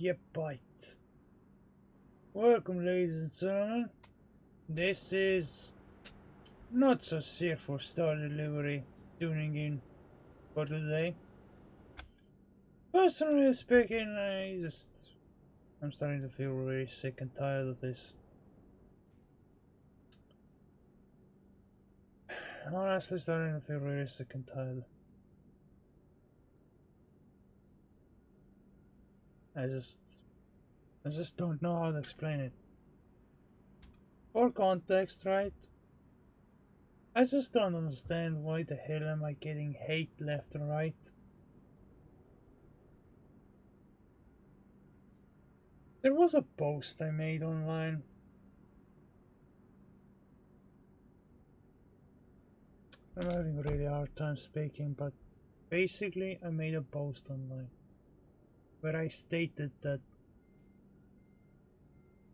Yep, bite. Welcome, ladies and gentlemen. This is not so safe for Star Delivery tuning in for today. Personally speaking, I'm starting to feel really sick and tired of this. Honestly, starting to feel really sick and tired. I just, I just don't know how to explain it. For context, right? I just don't understand why the hell am I getting hate left and right. There was a post I made online. I'm having a really hard time speaking, but basically I made a post online where I stated that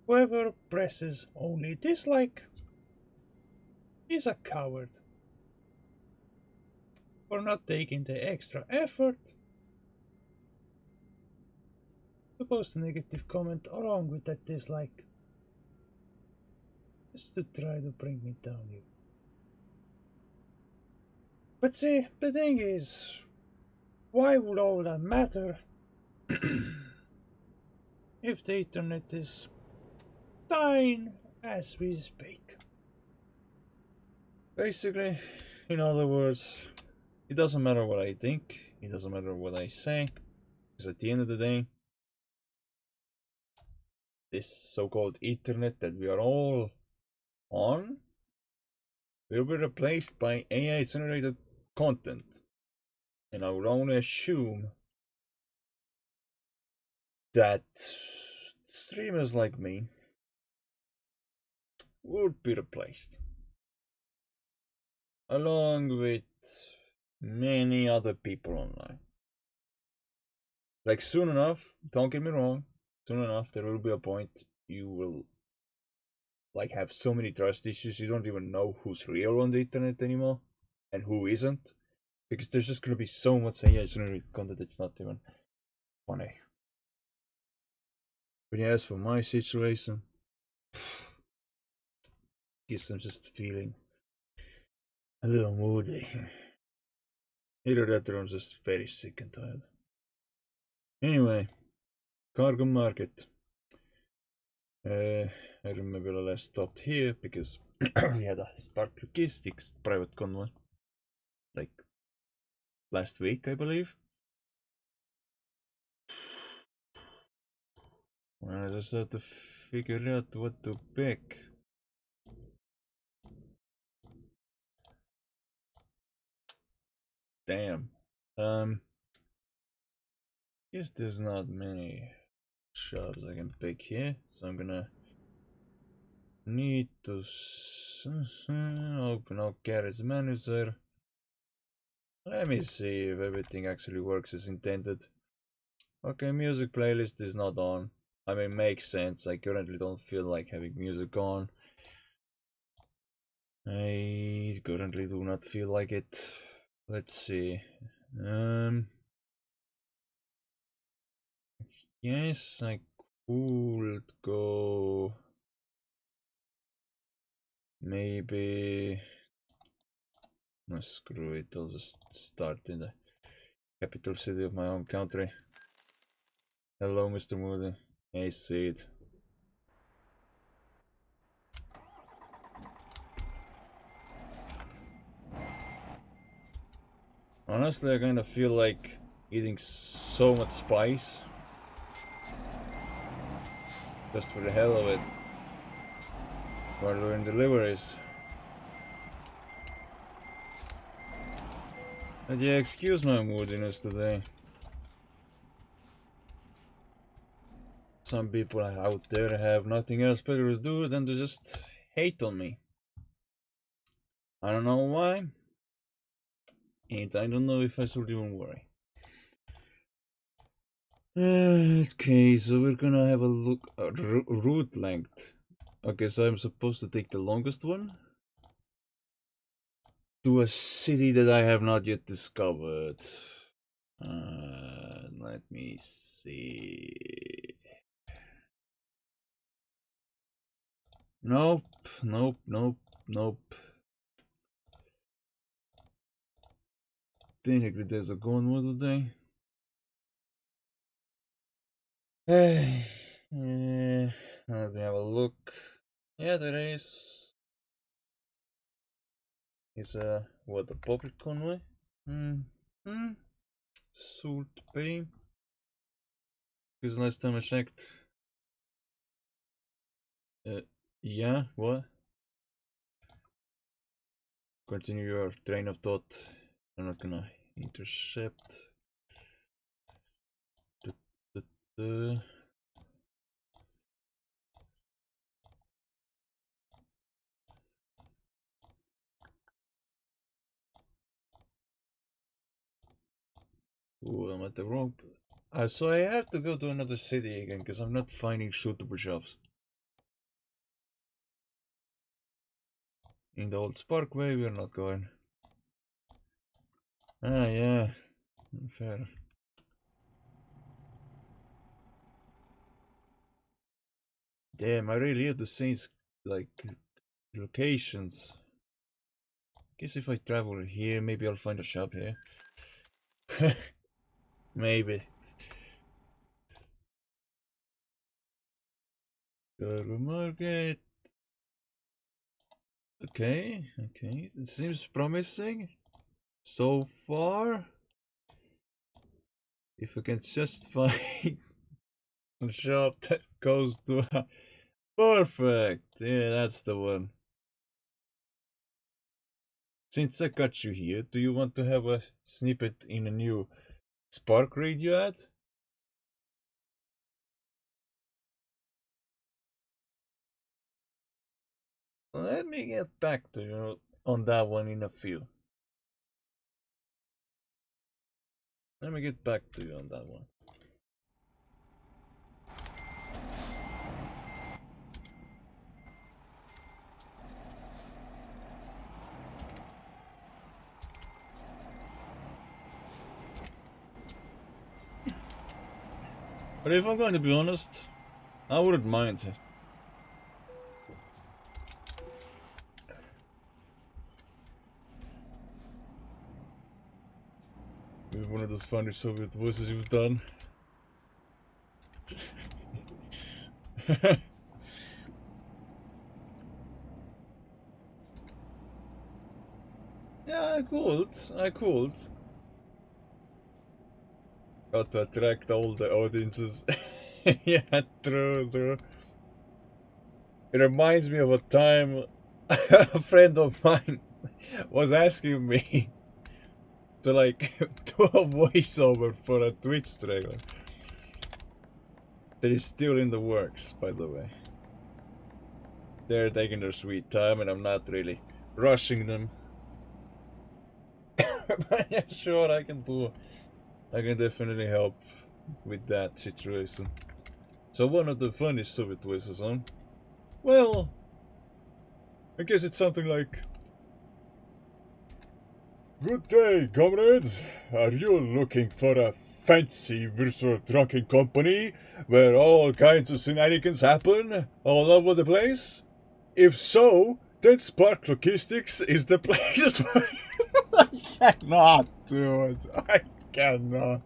whoever presses only dislike is a coward for not taking the extra effort to post a negative comment along with that dislike just to try to bring me down here. But see, the thing is, why would all that matter if the internet is dying as we speak? Basically, in other words, it doesn't matter what I think, it doesn't matter what I say, because at the end of the day, this so-called internet that we are all on will be replaced by AI generated content. And I would only assume that streamers like me would be replaced. Along with many other people online. Like soon enough, don't get me wrong, soon enough there will be a point you will like have so many trust issues you don't even know who's real on the internet anymore and who isn't. Because there's just gonna be so much AI generated content it's not even funny. But yeah, as for my situation, guess I'm just feeling a little moody. Either that or I'm just very sick and tired. Anyway, cargo market. I remember I last stopped here because we had a Spark Logistics private convoy. Like last week, I believe. I just have to figure out what to pick. Damn. Guess there's not many shops I can pick here, so I'm gonna need to open up Garage Manager. Let me see if everything actually works as intended. Okay, music playlist is not on. I mean, makes sense. I currently don't feel like having music on. I currently do not feel like it. Let's see. Yes, I could go. Maybe. No, screw it. I'll just start in the capital city of my home country. Hello, Mr. Moody. Hey, Sid. Honestly, I kind of feel like eating so much spice. Just for the hell of it. While doing deliveries. And yeah, excuse my moodiness today. Some people out there have nothing else better to do than to just hate on me. I don't know why. And I don't know if I should even worry. Okay, so we're gonna have a look at route length. Okay, so I'm supposed to take the longest one to a city that I have not yet discovered. Let me see. Nope, nope, nope, nope. Technically there's a gun one today. Let me have a look. Yeah, there is. It's what, a public convoy? Salt Bay. Because last time I checked. Yeah, what? Continue your train of thought. I'm not gonna intercept. Ooh, I'm at the wrong. So I have to go to another city again because I'm not finding suitable jobs. In the old Sparkway, we're not going. Ah, yeah. Fair. Damn, I really have to change, like, locations. Guess if I travel here, maybe I'll find a shop here. Maybe. Go to market. Okay, okay. It seems promising so far. If I can just find a shop that goes to perfect. Yeah, that's the one. Since I got you here, do you want to have a snippet in a new Spark radio ad? Let me get back to you on that one in a few. Let me get back to you on that one. But if I'm going to be honest, I wouldn't mind it. Maybe one of those funny Soviet voices you've done. Yeah, I could. Got to attract all the audiences. Yeah, true. It reminds me of a time a friend of mine was asking me to like do a voiceover for a Twitch trailer. That is still in the works, by the way. They're taking their sweet time and I'm not really rushing them. But yeah, sure, I can definitely help with that situation. So one of the funniest Soviet voices, huh? Well, I guess it's something like, "Good day, comrades. Are you looking for a fancy virtual trucking company where all kinds of shenanigans happen all over the place? If so, then Spark Logistics is the place for you." I cannot do it. I cannot.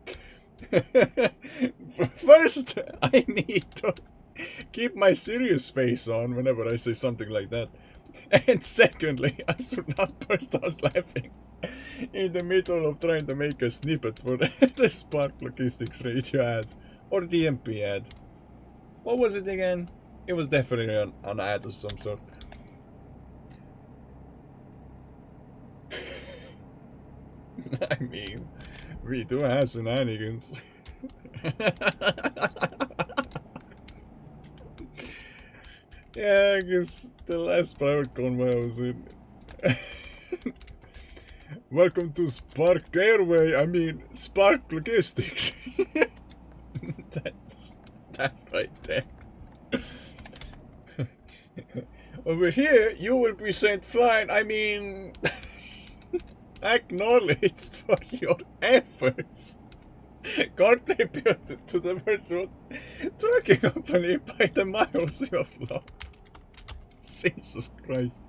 First, I need to keep my serious face on whenever I say something like that. And secondly, I should not burst out laughing in the middle of trying to make a snippet for the Spark Logistics radio ad or the MP ad. What was it again? It was definitely an ad of some sort. I mean, we do have shenanigans. Yeah, I guess the last private convoy I was in. Welcome to Spark Airway, I mean Spark Logistics. That's that right there. Over here, you will present fine, I mean, acknowledged for your efforts. Contributed to the virtual trucking company by the miles you have lost. Jesus Christ.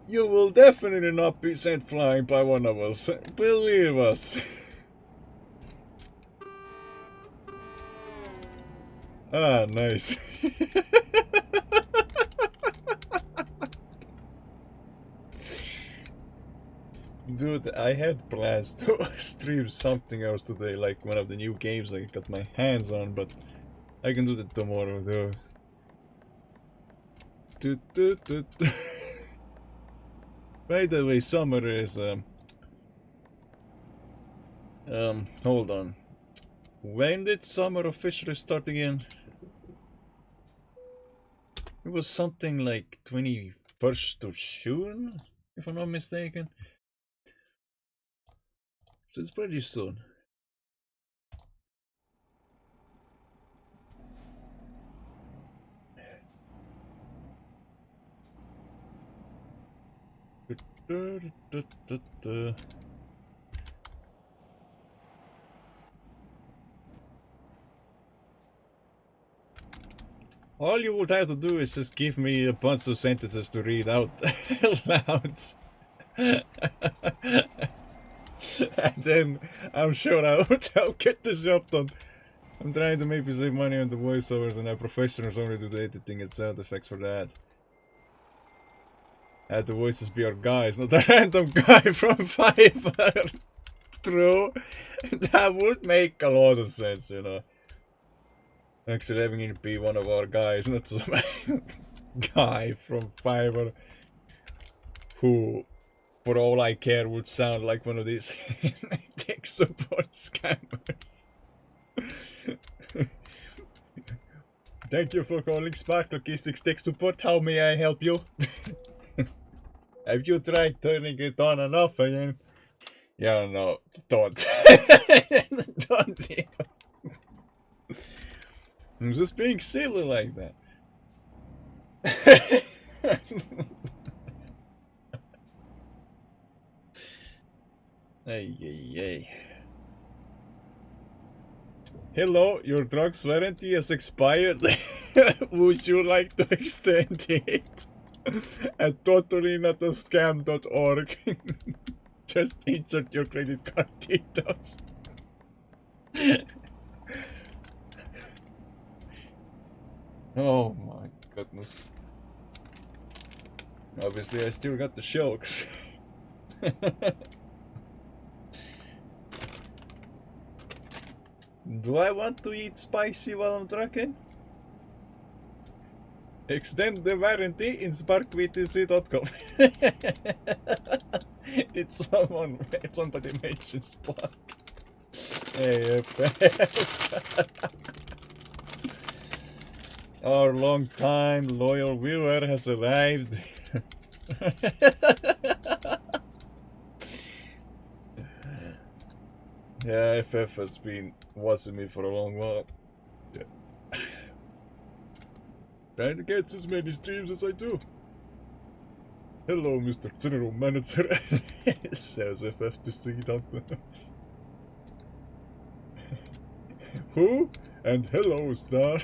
You will definitely not be sent flying by one of us. Believe us. Ah, nice. Dude, I had plans to stream something else today, like one of the new games I got my hands on, but I can do that tomorrow, though. By the way, summer is, hold on. When did summer officially start again? It was something like 21st of June, if I'm not mistaken. So it's pretty soon. All you would have to do is just give me a bunch of sentences to read out loud. And then I'm sure I'll get the job done. I'm trying to maybe save money on the voiceovers and have professionals only do the editing and sound effects for that. Had the voices be our guys, not a random guy from Fiverr. True. That would make a lot of sense, you know. Actually having it be one of our guys, not some guy from Fiverr who, for all I care, would sound like one of these tech support scammers. Thank you for calling Spark Logistics Tech Support. How may I help you? Have you tried turning it on and off again? Yeah, no, don't. Don't even. I'm just being silly like that. Hey. Hello, your drugs warranty has expired. Would you like to extend it? At totallynotascam.org. Just insert your credit card details. Oh my goodness. Obviously I still got the shokes. Do I want to eat spicy while I'm trucking? Extend the warranty in sparkwtc.com. It's somebody mentioned Spark. Hey, our long time loyal viewer has arrived. Yeah, FF has been watching me for a long while. Yeah. Trying to get as many streams as I do. Hello, Mr. General Manager. Says FF to see that. Who? And hello, Star.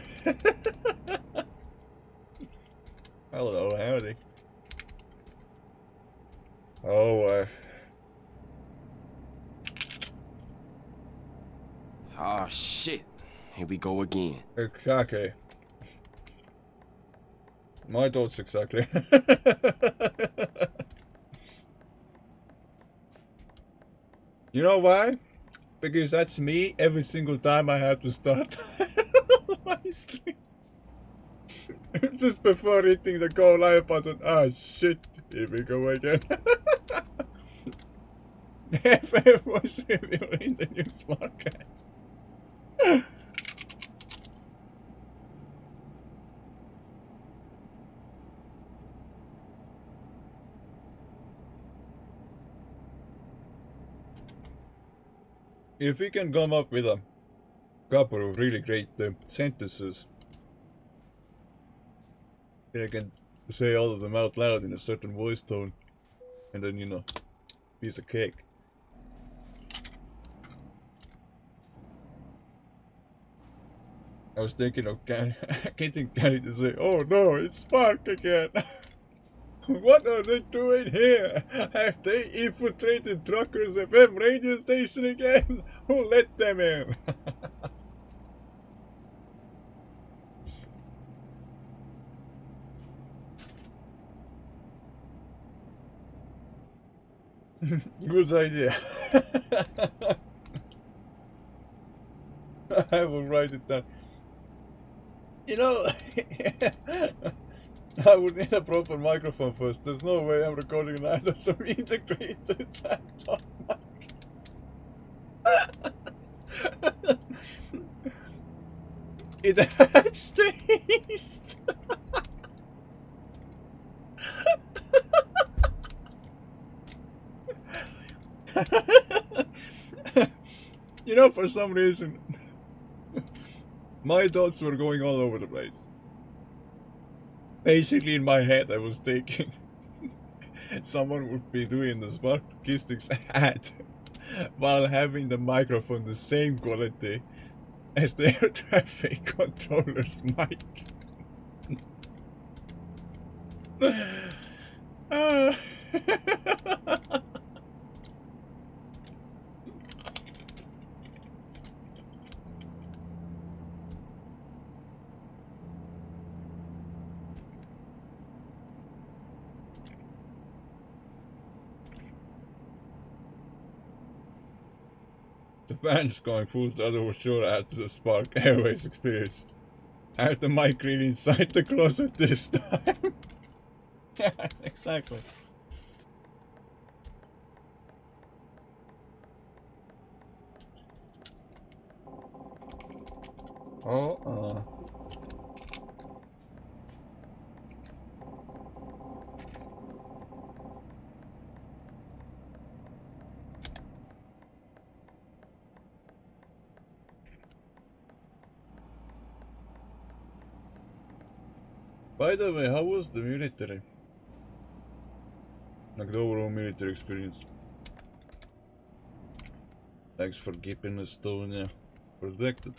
Hello, howdy. Oh, Oh shit. Here we go again. Exactly. My thoughts exactly. You know why? Because that's me every single time I have to start my stream. Just before hitting the go live button. Ah shit, here we go again. FF was reviewing the new Smartcast. If we can come up with a couple of really great sentences, then I can say all of them out loud in a certain voice tone, and then, you know, piece of cake. I was thinking of getting Kenny to say, "Oh no, it's Spark again." What are they doing here? Have they infiltrated Truckers FM radio station again? Who let them in? Good idea. I will write it down. You know, I would need a proper microphone first. There's no way I'm recording either some integrated laptop mic. It adds taste. You know, for some reason, my thoughts were going all over the place. Basically, in my head, I was thinking someone would be doing the Spark Acoustics ad while having the microphone the same quality as the air traffic controller's mic. The fan's going full throttle for sure after the Spark Airways experience. I have the mic really inside the closet this time. Yeah, exactly. Oh, By the way, how was the military? Like the overall military experience? Thanks for keeping Estonia protected.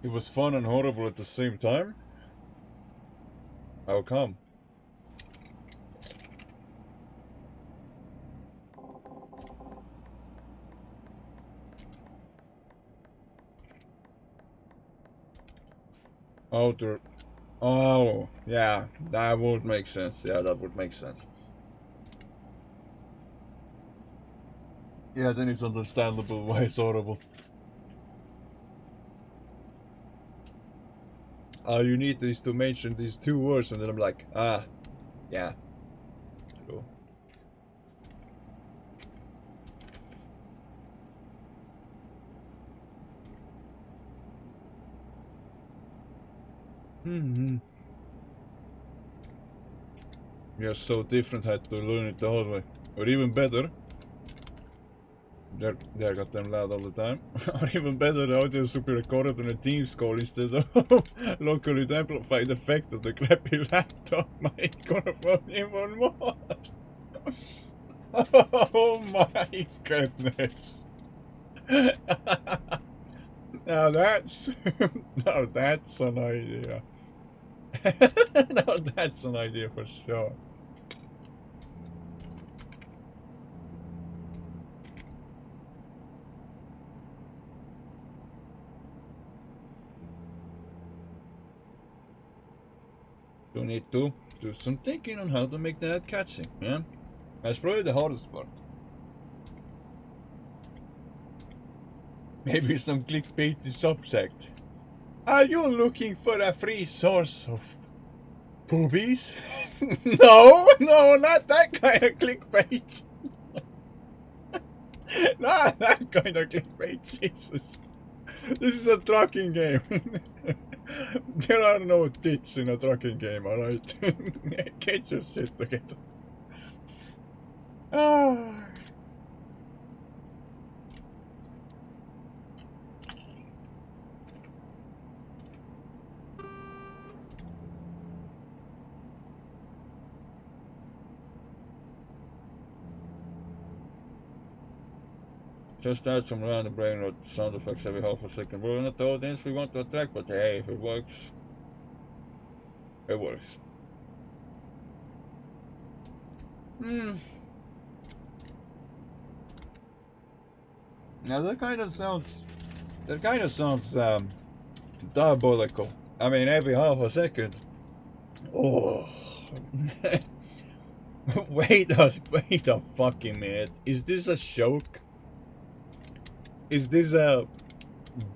It was fun and horrible at the same time? How come? Outer. Oh, yeah, that would make sense. Yeah, that would make sense. Yeah, then it's understandable why it's horrible. All you need is to mention these two words, and then I'm like, ah, yeah. Cool. You're so different, had to learn it the hard way. Or even better, I got them loud all the time. Or even better, the audio should be recorded on a Teams call instead of locally to amplify the effect of the crappy laptop mic on a phone even more. Oh my goodness. Now that's now that's an idea. Now that's an idea for sure. You need to do some thinking on how to make that catchy, yeah? That's probably the hardest part. Maybe some clickbaity subject. Are you looking for a free source of boobies? No, not that kind of clickbait. Not that kind of clickbait, Jesus. This is a trucking game. There are no tits in a trucking game, alright? Get your shit together. Ah. Just add some random brain rot sound effects every half a second. We're not the audience we want to attract, but hey, if it works, it works. Now that kind of sounds diabolical. I mean, every half a second. Oh. wait a fucking minute. Is this a joke? Is this a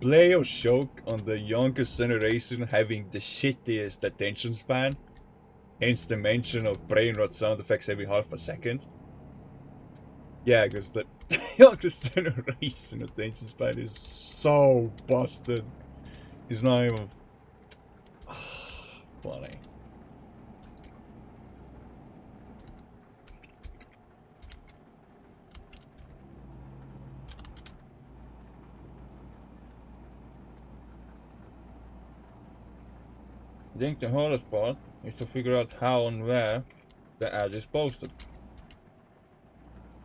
play or joke on the youngest generation having the shittiest attention span? Hence the mention of brain rot sound effects every half a second. Yeah, because the youngest generation attention span is so busted. It's not even funny. I think the hardest part is to figure out how and where the ad is posted.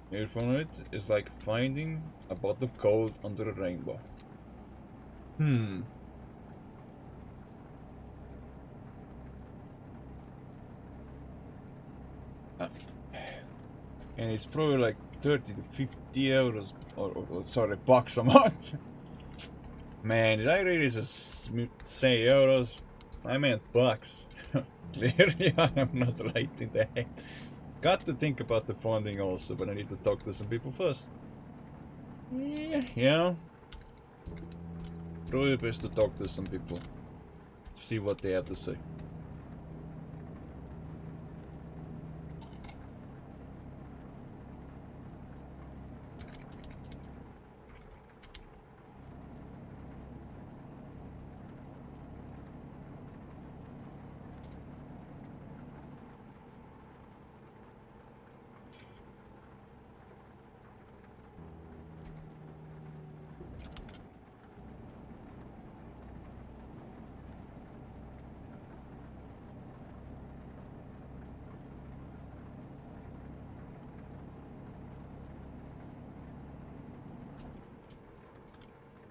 Here from it is like finding a pot of gold under a rainbow. And it's probably like 30 to 50 euros or sorry, bucks a month. Man, did I really just say euros? I meant bucks. Clearly I am not right in the head. Got to think about the funding also, but I need to talk to some people first. Yeah. Probably best to talk to some people. See what they have to say.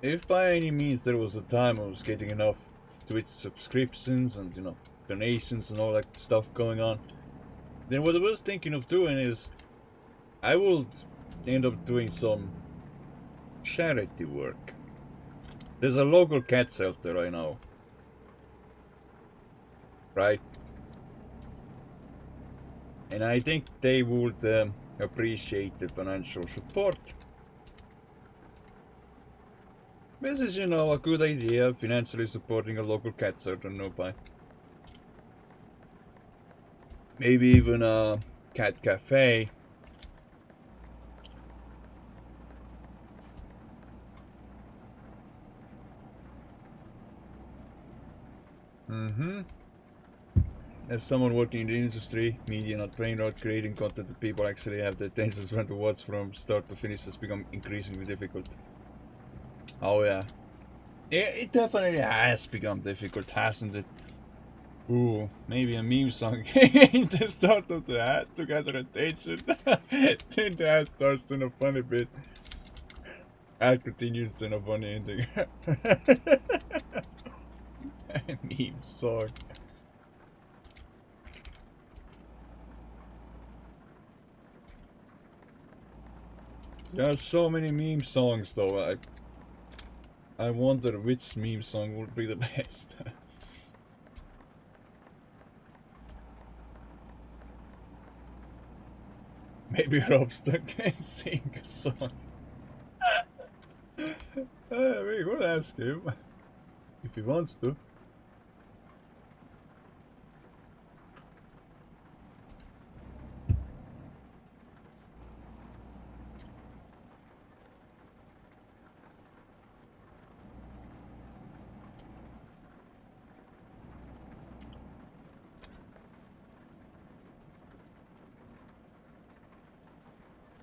If by any means there was a time I was getting enough Twitch subscriptions and, you know, donations and all that stuff going on, then what I was thinking of doing is I would end up doing some charity work. There's a local cat shelter I know. Right? And I think they would appreciate the financial support. This is, you know, a good idea, financially supporting a local cat shelter nearby. Maybe even a cat cafe. As someone working in the industry, media not brain rot, creating content that people actually have the attention span to watch from start to finish has become increasingly difficult. Oh yeah. It definitely has become difficult, hasn't it? Ooh, maybe a meme song in the start of the ad to gather attention. Then the ad starts in a funny bit. Ad continues in a funny ending. Meme song. There are so many meme songs though. I wonder which meme song would be the best. Maybe Robster can sing a song. We could ask him if he wants to.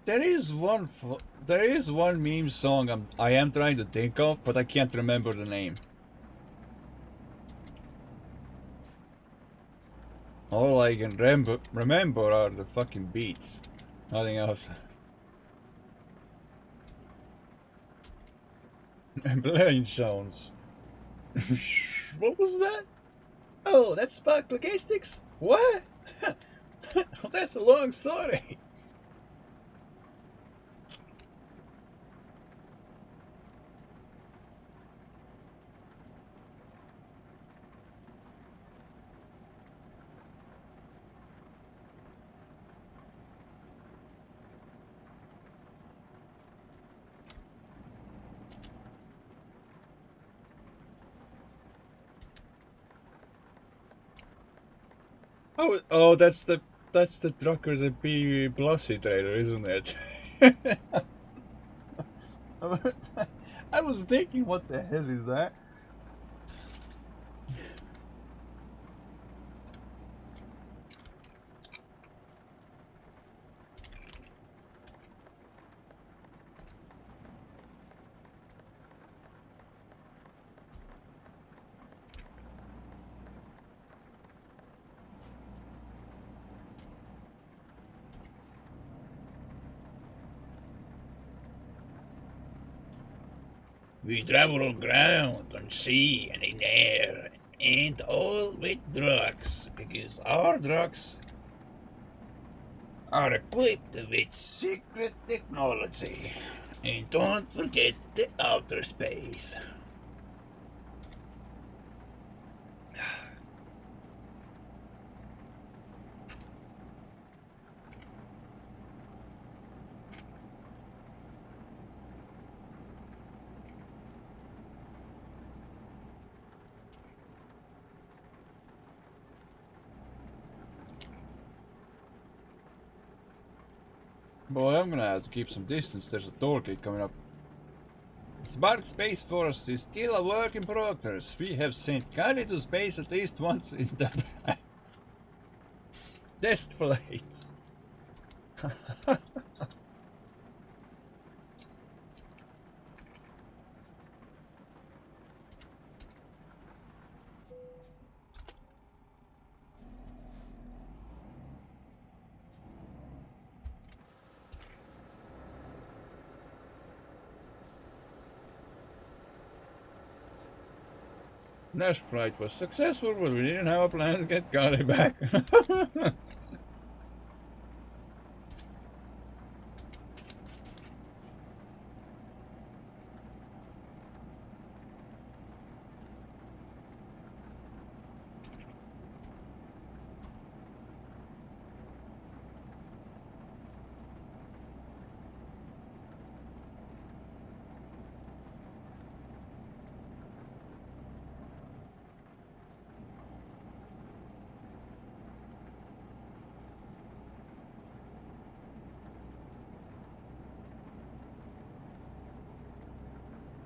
There is one meme song I am trying to think of, but I can't remember the name. All I can remember are the fucking beats. Nothing else. Plane sounds. What was that? Oh, that's Spark Logistics? What? That's a long story. Oh, that's the truckers at B Blossy trailer, isn't it? I was thinking, what the hell is that? We travel on ground, on sea, and in air, and all with drugs, because our drugs are equipped with secret technology. And don't forget the outer space. Boy, I'm gonna have to keep some distance. There's a door gate coming up. Spark Space Force is still a work in progress. We have sent Kylie to space at least once in the past. Test flights. Nash flight was successful, but we didn't have a plan to get Kylie back.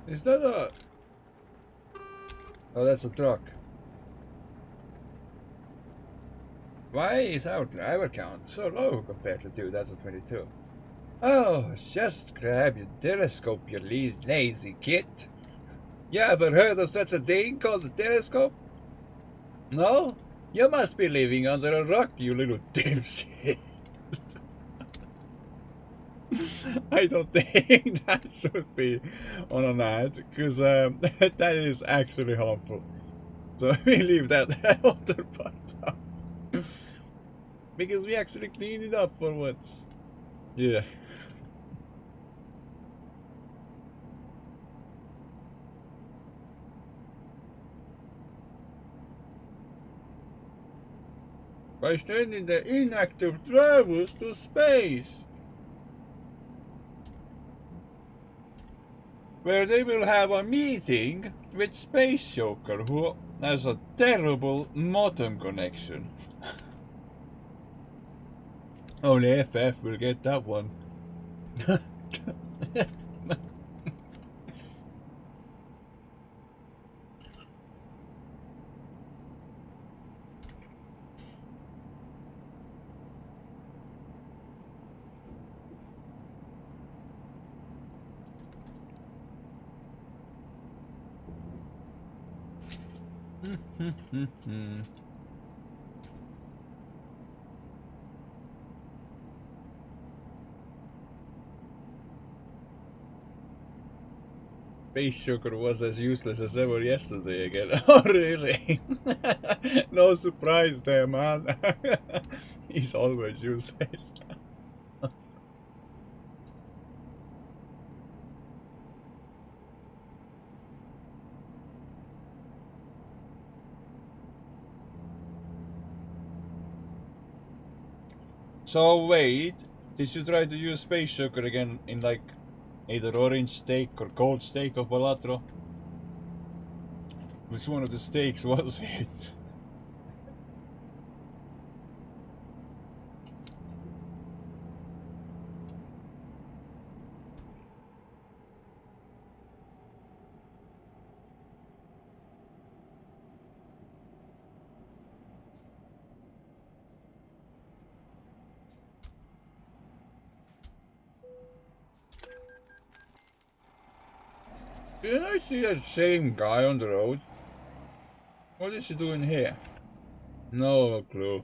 Is that a... Oh, that's a truck. Why is our driver count so low compared to 2022? Oh, just grab your telescope, you lazy git. You ever heard of such a thing called a telescope? No? You must be living under a rock, you little dipshit. I don't think that should be on an ad, because that is actually harmful. So we leave that other part out. Because we actually cleaned it up for once. Yeah. By sending the inactive drivers to space, where they will have a meeting with Space Joker, who has a terrible modem connection. Only FF will get that one. Space sugar was as useless as ever yesterday again. Oh, really? No surprise there, man. He's always useless. So wait, did you try to use space sugar again in like either orange steak or cold steak of Balatro? Which one of the steaks was it? Didn't I see that same guy on the road? What is he doing here? No clue.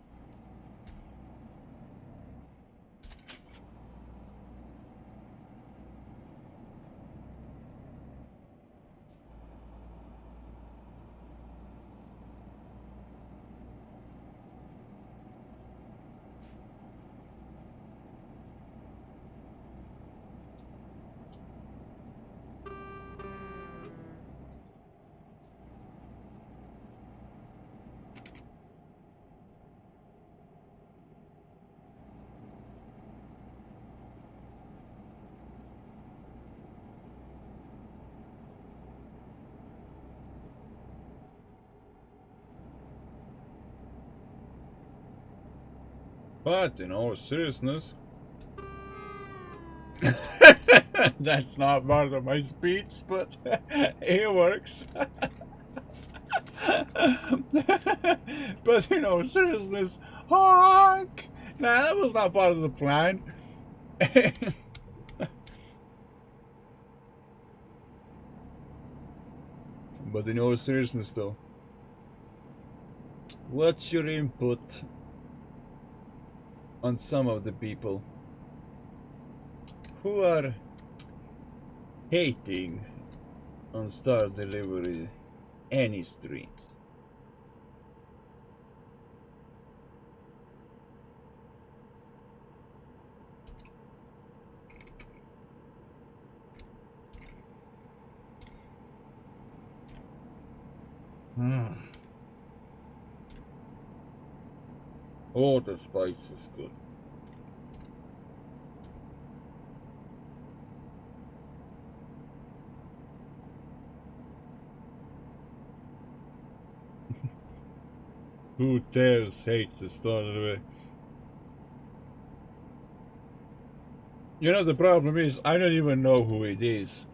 But in all seriousness, that's not part of my speech, but it works. But in all seriousness, honk! Nah, that was not part of the plan. But in all seriousness, though, what's your input on some of the people who are hating on Star Delivery any streams? Oh, the spice is good. Who dares hate the Star Delivery? You know, the problem is, I don't even know who it is.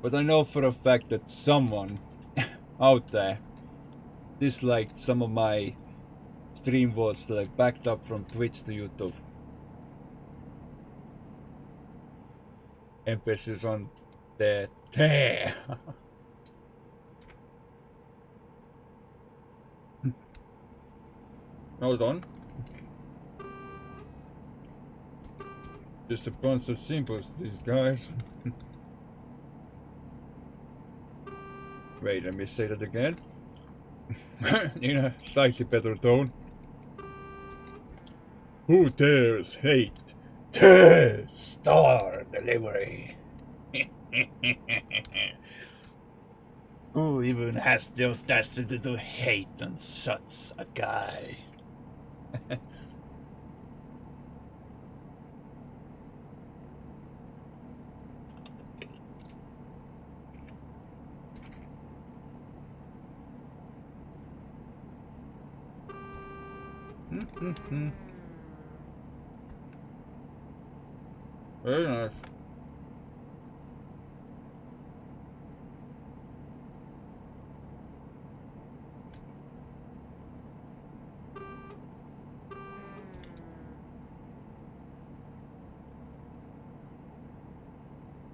But I know for a fact that someone out there disliked some of my stream votes that I backed up from Twitch to YouTube. Emphasis on the te. Hold on. Just a bunch of simples, these guys. Wait, let me say that again. In a slightly better tone. Who dares hate the Star Delivery? Who even has the audacity to hate on such a guy? Very nice.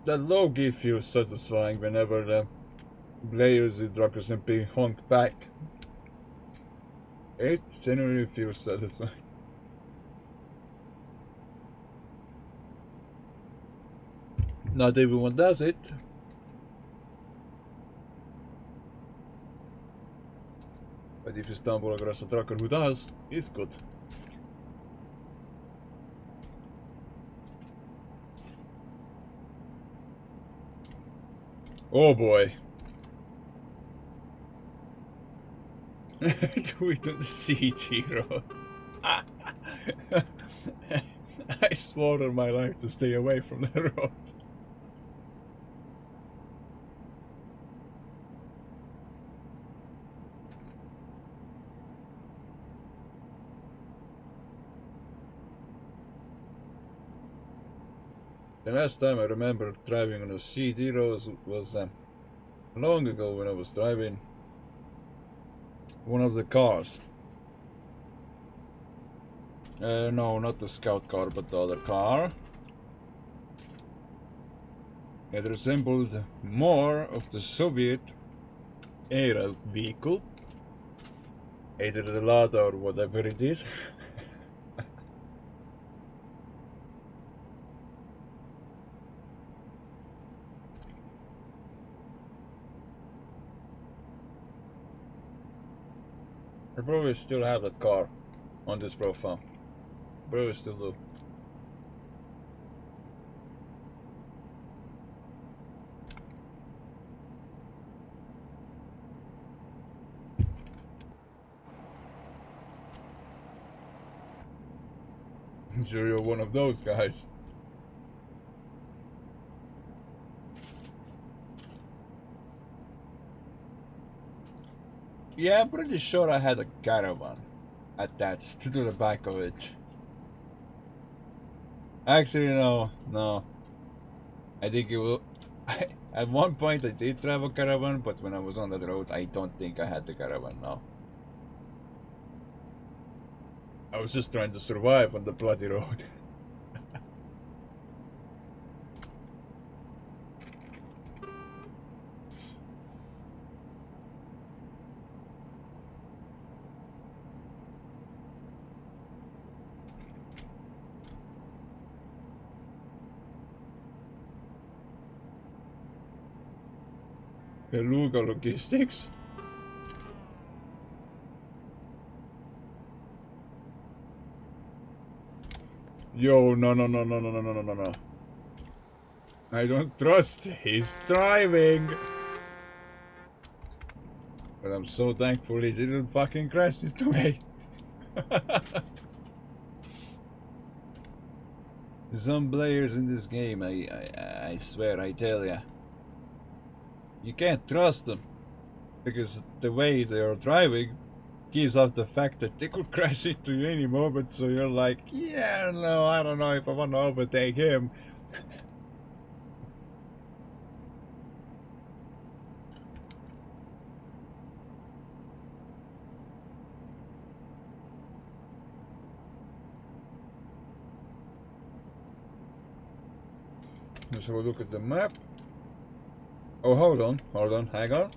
That low G feels satisfying whenever the players in Druckers and being honked back. It genuinely feels satisfying. Not everyone does it. But if you stumble across a trucker who does, it's good. Oh boy. Do it on the CT road. I swore on my life to stay away from the road. The last time I remember driving on a CT road was long ago when I was driving one of the cars. No, not the scout car, but the other car. It resembled more of the Soviet aerial vehicle, either the Lada or whatever it is. I probably still have that car on this profile. Probably still do. I'm sure you're one of those guys. Yeah, I'm pretty sure I had a caravan attached to the back of it. Actually, no. I think it will. At one point I did drive a caravan, but when I was on that road, I don't think I had the caravan now. I was just trying to survive on the bloody road. Beluga Logistics. Yo, no. I don't trust. He's driving. But I'm so thankful he didn't fucking crash into me. Some players in this game, I swear, I tell ya, you can't trust them. Because the way they are driving gives off the fact that they could crash into you any moment, so you're like, yeah, no, I don't know if I want to overtake him. Let's have a look at the map. Oh, hold on, hang on.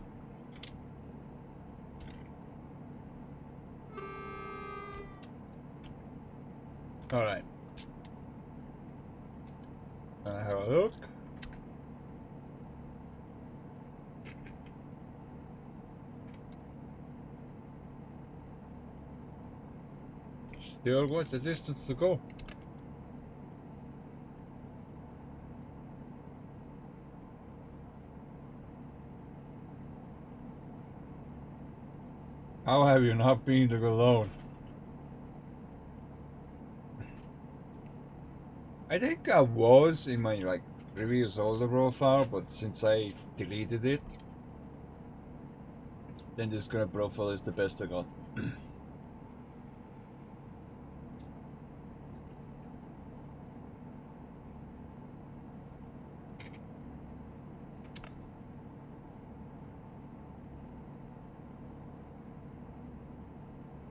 Alright. Have a look. Still got the distance to go. How have you not been to alone? I think I was in my like previous older profile, but since I deleted it, then this current profile is the best I got.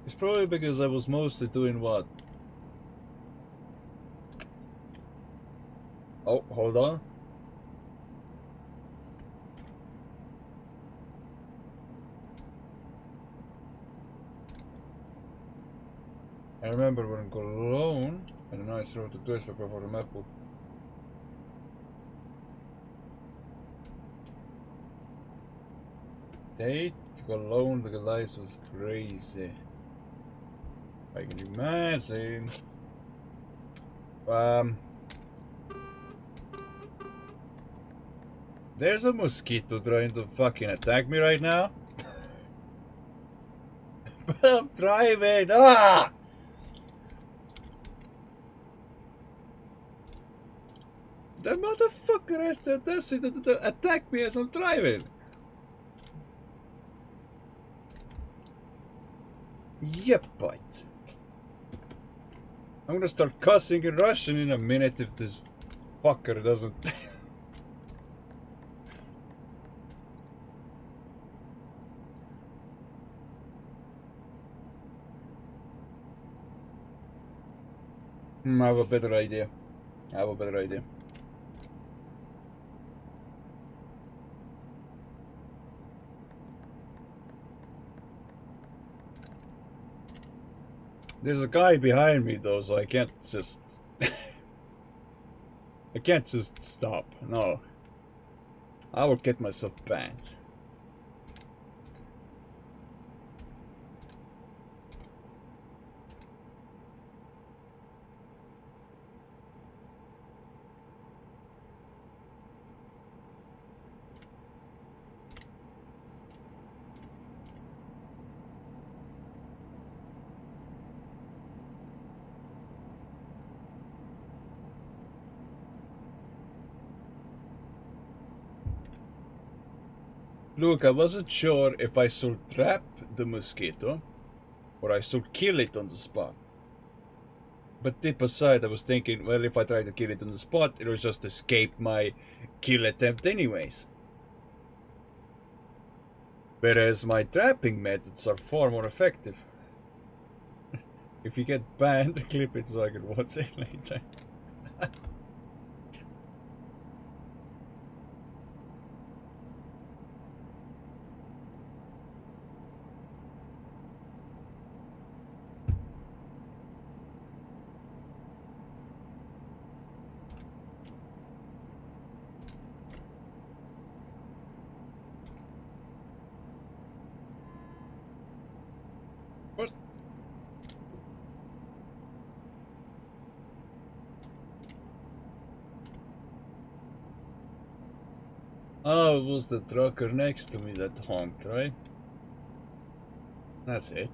It's probably because I was mostly doing what? Oh, hold on. I remember when Cologne had a nice road to Duisburg before the map book. date alone with the lights was crazy. I can imagine. There's a mosquito trying to fucking attack me right now. But I'm driving. Ah! The motherfucker has the audacity to attack me as I'm driving. Yep, but I'm gonna start cussing in Russian in a minute if this fucker doesn't. I have a better idea. There's a guy behind me though, so I can't just... I can't just stop. No. I will get myself banned. Look, I wasn't sure if I should trap the mosquito or I should kill it on the spot. But deep aside, I was thinking, well, if I try to kill it on the spot, it'll just escape my kill attempt anyways. Whereas my trapping methods are far more effective. If you get banned, clip it so I can watch it later. What? Oh, it was the trucker next to me that honked, right? That's it.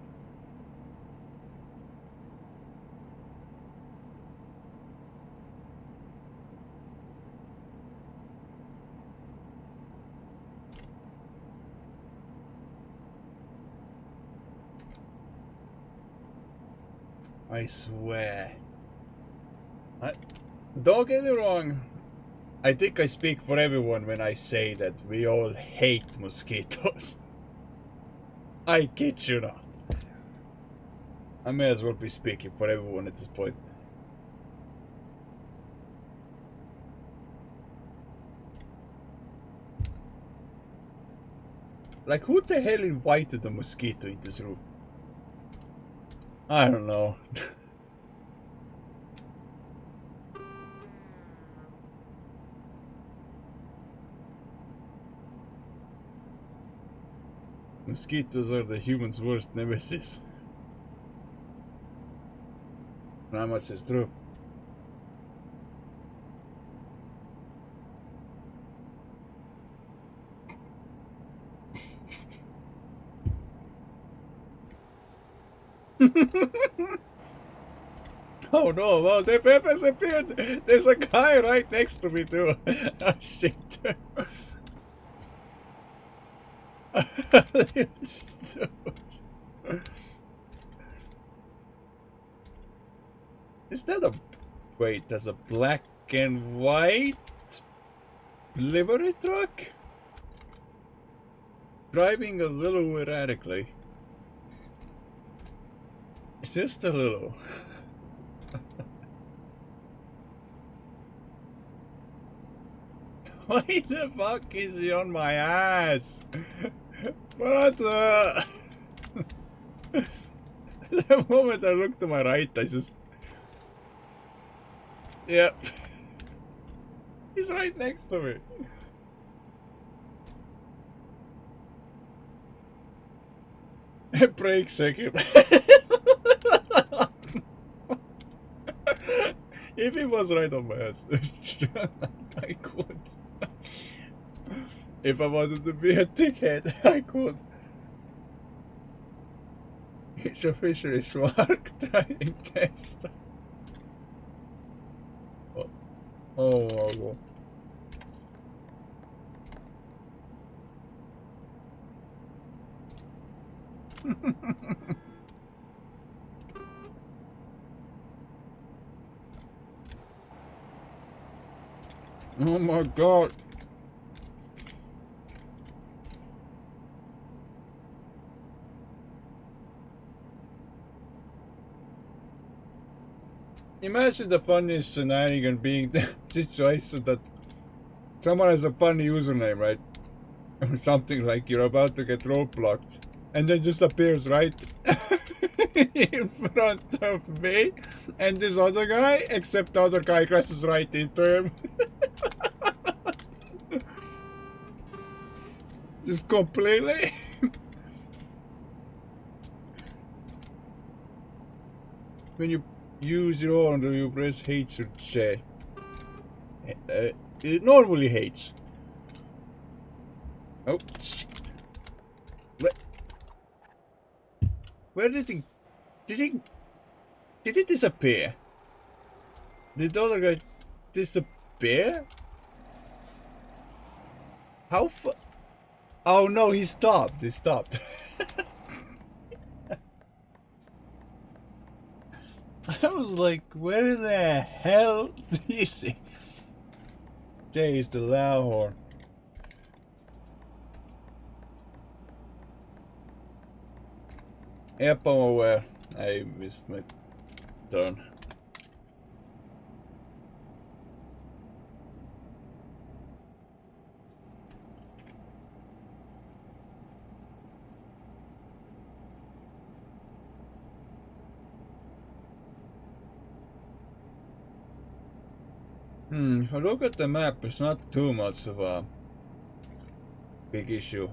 I swear. Don't get me wrong. I think I speak for everyone when I say that we all hate mosquitoes. I kid you not. I may as well be speaking for everyone at this point. Like, who the hell invited a mosquito in this room? I don't know. Mosquitoes are the human's worst nemesis. How much is true? Oh no, well, the peppers appeared. There's a guy right next to me too. Oh shit. Is that a... Wait, there's a black and white livery truck? Driving a little erratically. Just a little. Why the fuck is he on my ass? What the... The moment I look to my right, I just... Yep. He's right next to me. Break second. If it was right on my ass, I could. If I wanted to be a dickhead, I could. It's officially Schwark trying test. Oh my god. Oh my god. Imagine the funniest scenario being the situation that someone has a funny username, right? Or something like you're about to get roadblocked, and then just appears right in front of me and this other guy, except the other guy crashes right into him. Just completely. When you use your own, you press H or J. It normally H. Oh, shit. Where did he... Did he disappear? Did the other guy disappear? How far... Oh no, he stopped. He stopped. I was like, where the hell is he? J is the loud horn. Yep, I'm aware. I missed my turn. If I look at the map, it's not too much of a big issue.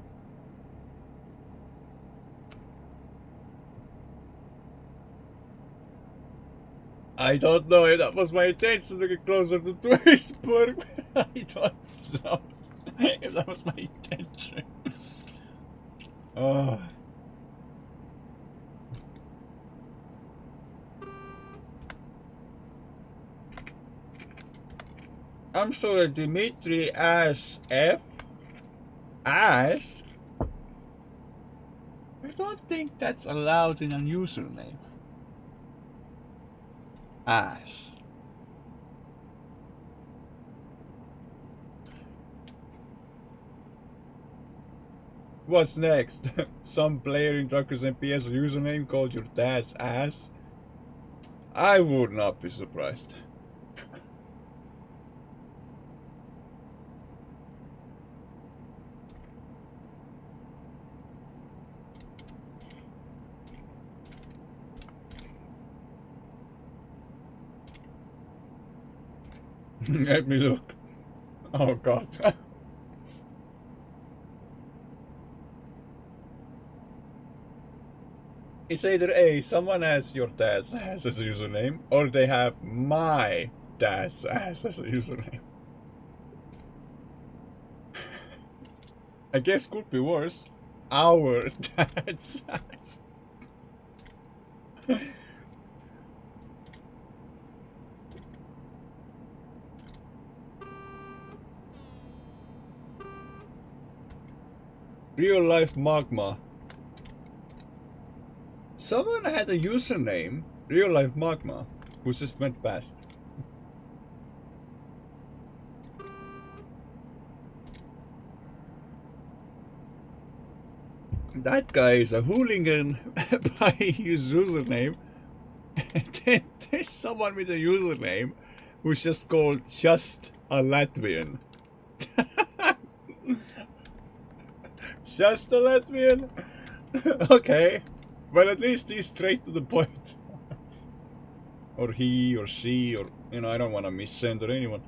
I don't know if that was my intention to get closer to Duisburg. I don't know if that was my intention. Oh. I'm sure that Dimitri as F as I don't think that's allowed in a username. As. What's next? Some player in Druckers MPS username called your dad's ass? I would not be surprised. Let me look. Oh god. It's either A, someone has your dad's ass as a username, or they have my dad's ass as a username. I guess could be worse. Our dad's ass. Real life magma. Someone had a username, real life magma, who just went past. That guy is a hooligan by his username. And then there's someone with a username who's just called just a Latvian. Just a Latvian? Okay. Well, at least he's straight to the point. Or he, or she, or, you know, I don't want to misgender anyone.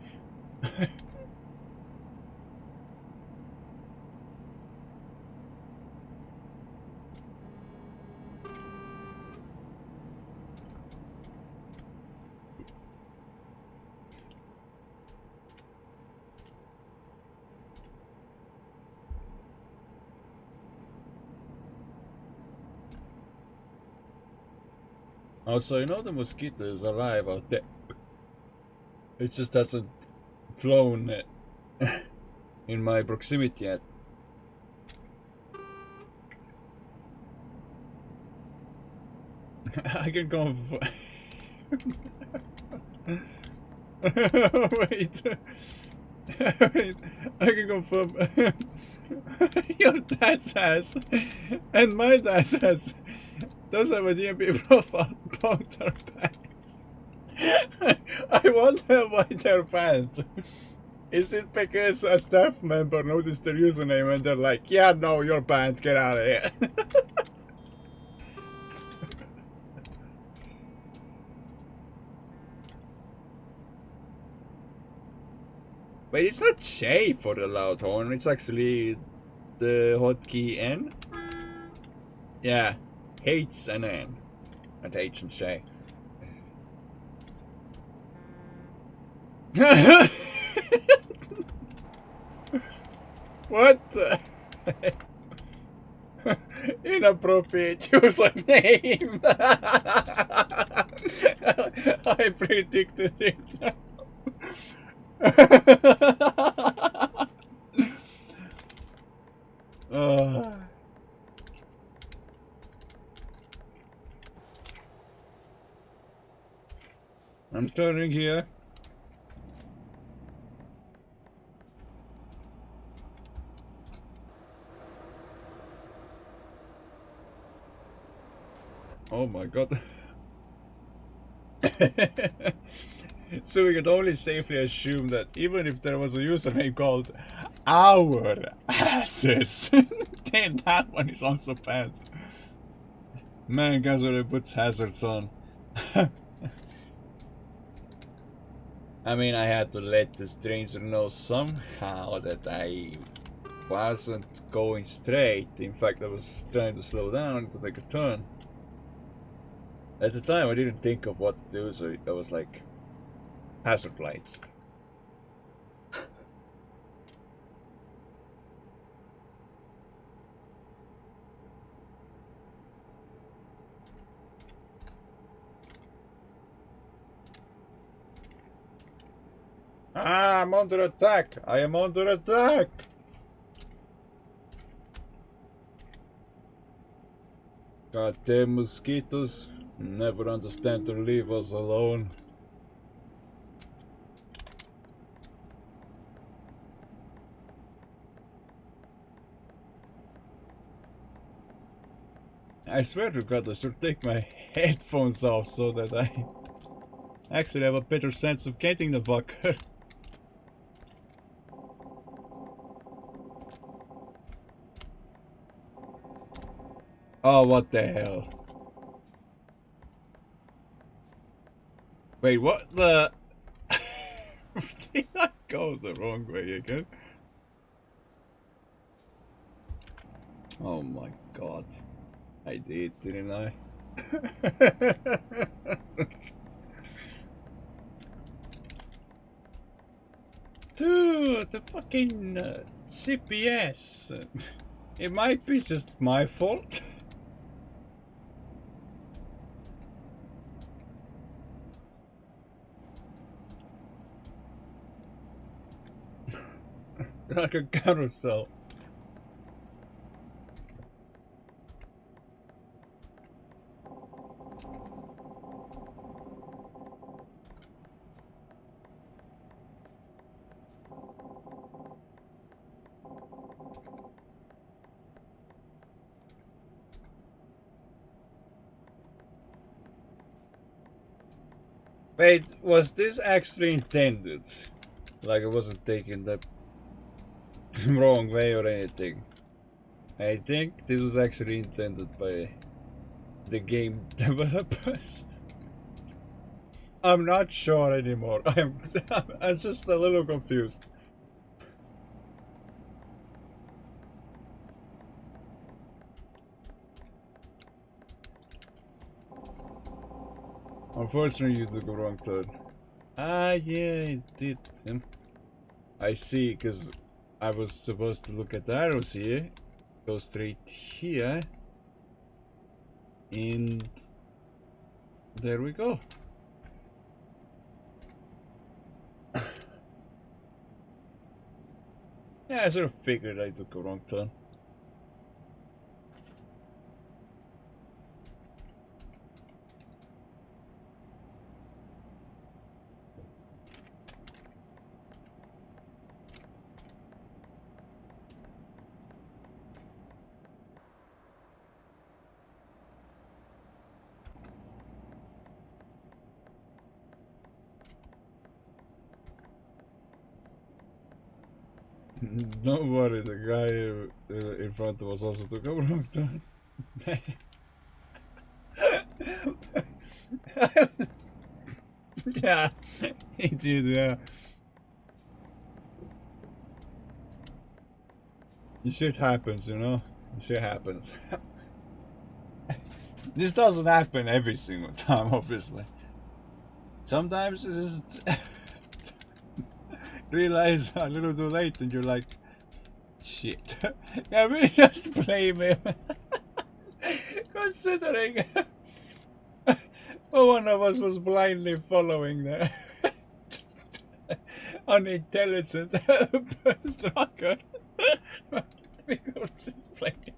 Also, you know the mosquito is alive out there. It just hasn't flown in my proximity yet. I can go. Wait. Wait. I can confirm. Your dad's house and my dad's house does have a DMP profile counter pants. I want to avoid their pants. Is it because a staff member noticed their username and they're like, yeah, no, you're banned, get out of here? Wait, it's not J for the loud horn, it's actually the hotkey N? Yeah, H and N. Not H and J. What? Inappropriate username. I predicted it. I'm turning here. Oh my god. So we could only safely assume that even if there was a username called our asses, then that one is also bad. Man casually puts hazards on. I mean, I had to let the stranger know somehow that I wasn't going straight. In fact, I was trying to slow down to take a turn. At the time, I didn't think of what to do, so I was like, hazard lights. Ah, I'm under attack! I am under attack! Goddamn mosquitoes. Never understand to leave us alone. I swear to God, I should take my headphones off so that I actually have a better sense of getting the fucker. Oh, what the hell? Wait, what the? Did I go the wrong way again? Oh my god. I did, didn't I? Dude, the fucking CPS. It might be just my fault. Like a carousel. Wait, was this actually intended? Like it wasn't taken the wrong way or anything. I think this was actually intended by the game developers. I'm not sure anymore. I'm just a little confused. Unfortunately, you took a wrong turn. Ah, yeah, it did. I see, because I was supposed to look at the arrows here. Go straight here. And There we go. Yeah, I sort of figured I took a wrong turn. Don't worry, the guy in front of us also took a wrong turn. Yeah, he did, yeah. Shit happens, you know? Shit happens. This doesn't happen every single time, obviously. Sometimes you just realize a little too late and you're like, shit. Yeah, we just blame him. Considering one of us was blindly following the unintelligent trucker. We could just blame him.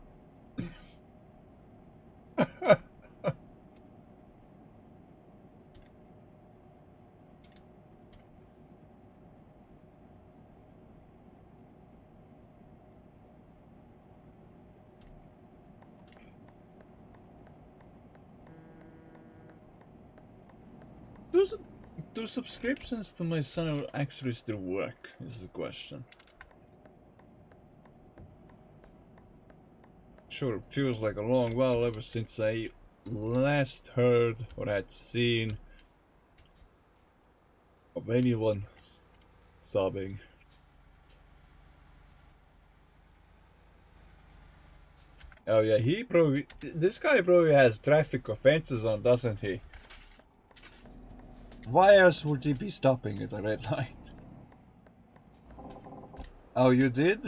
Do subscriptions to my channel actually still work, is the question. Sure, it feels like a long while ever since I last heard or had seen of anyone sobbing. Oh yeah, this guy probably has traffic offenses on, doesn't he? Why else would he be stopping at a red light? Oh, you did?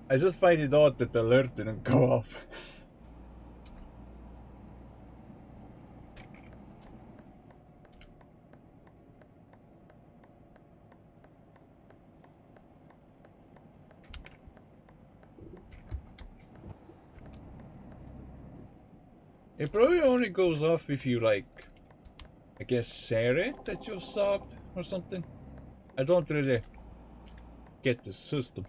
I just find it odd that the alert didn't go off. It probably only goes off if you, like, I guess, share it that you sobbed or something. I don't really get the system.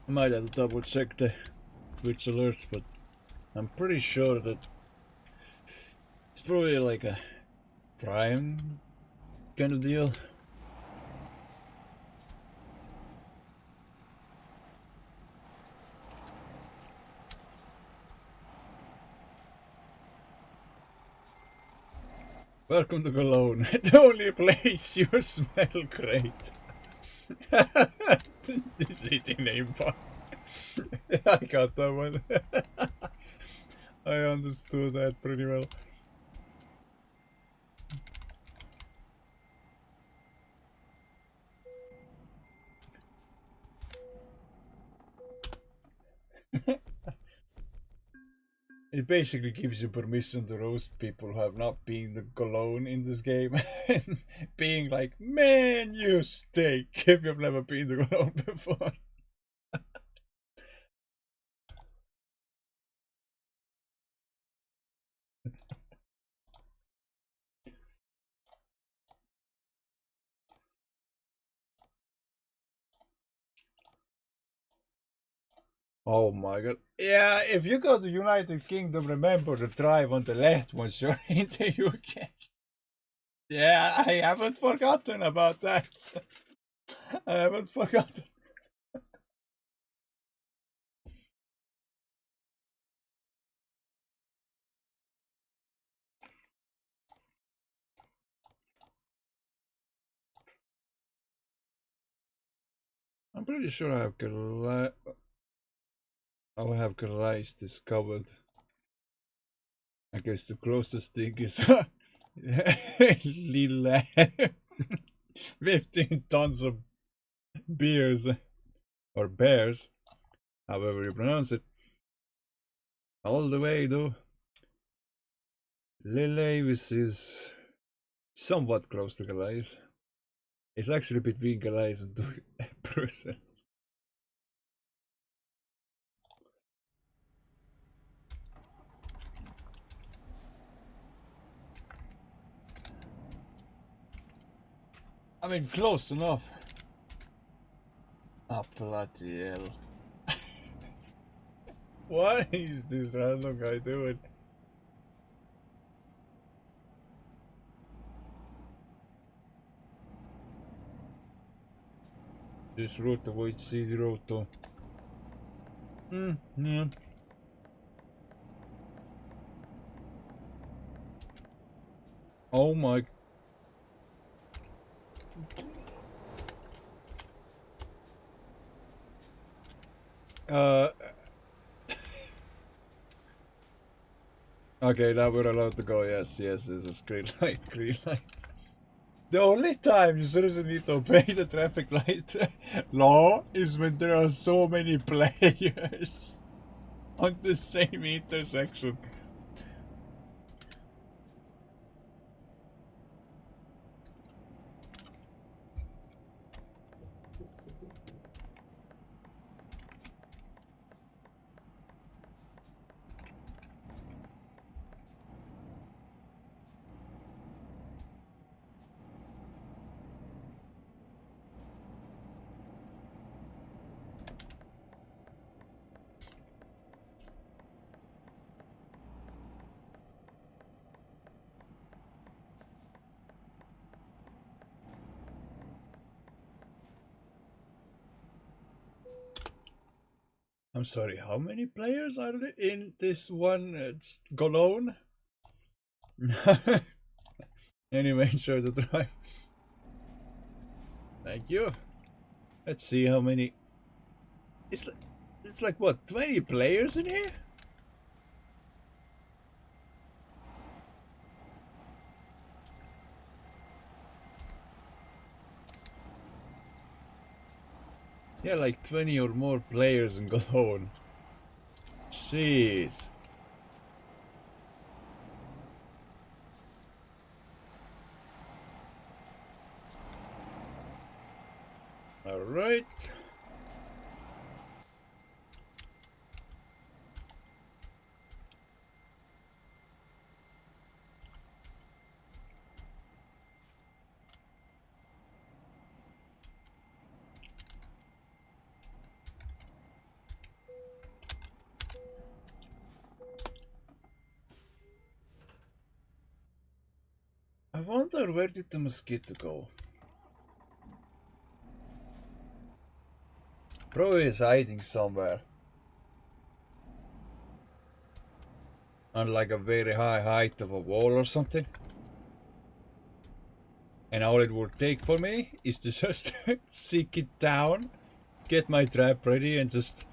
I might have to double check the Twitch alerts, but I'm pretty sure that it's probably like a Prime kind of deal. Welcome to Cologne, the only place you smell great. This city name part. I got that one. I understood that pretty well. It basically gives you permission to roast people who have not been to Cologne in this game. Being like, man, you stink if you've never been to Cologne before. Oh my god. Yeah, if you go to United Kingdom, remember to drive on the left once you're in the UK. Yeah, I haven't forgotten about that. I haven't forgotten. I'm pretty sure I have Christ discovered. I guess the closest thing is Lille. 15 tons of beers or bears, however you pronounce it, all the way though. Lillevis is somewhat close to Calais. It's actually between Calais and Brussels. I mean, close enough. Ah, bloody hell. What is this random guy doing? This route avoids city road though. Yeah. Oh my. Okay, now we're allowed to go. Yes, there's a green light, green light. The only time you seriously need to obey the traffic light law is when there are so many players on the same intersection. I'm sorry, how many players are there in this one Golone? Anyway, enjoy the drive. Thank you. Let's see how many. It's like what, 20 players in here? Yeah, like 20 or more players in Golone. Jeez. Alright. I wonder, where did the mosquito go? Probably is hiding somewhere. On like a very high height of a wall or something. And all it would take for me is to just seek it down, get my trap ready, and just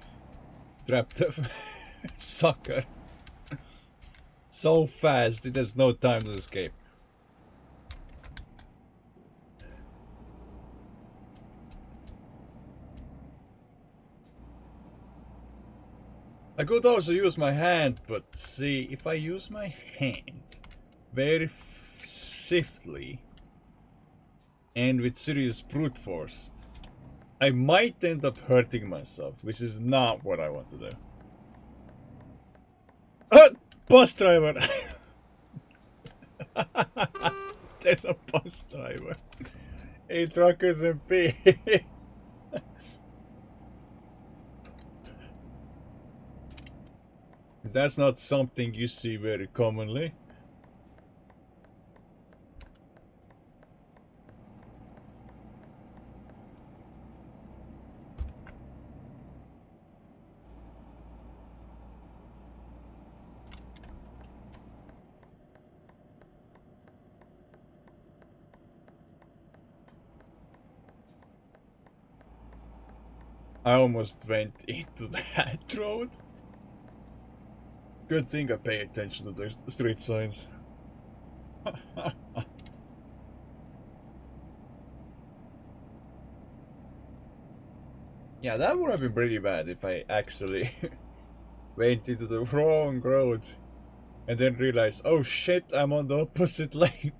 trap the sucker. So fast, it has no time to escape. I could also use my hand, but see, if I use my hand very swiftly and with serious brute force, I might end up hurting myself, which is not what I want to do. Bus driver! There's a bus driver. Hey, truckers and P. That's not something you see very commonly. I almost went into that road. Good thing I pay attention to the street signs. Yeah, that would have been pretty bad if I actually went into the wrong road and then realized, oh shit, I'm on the opposite lane.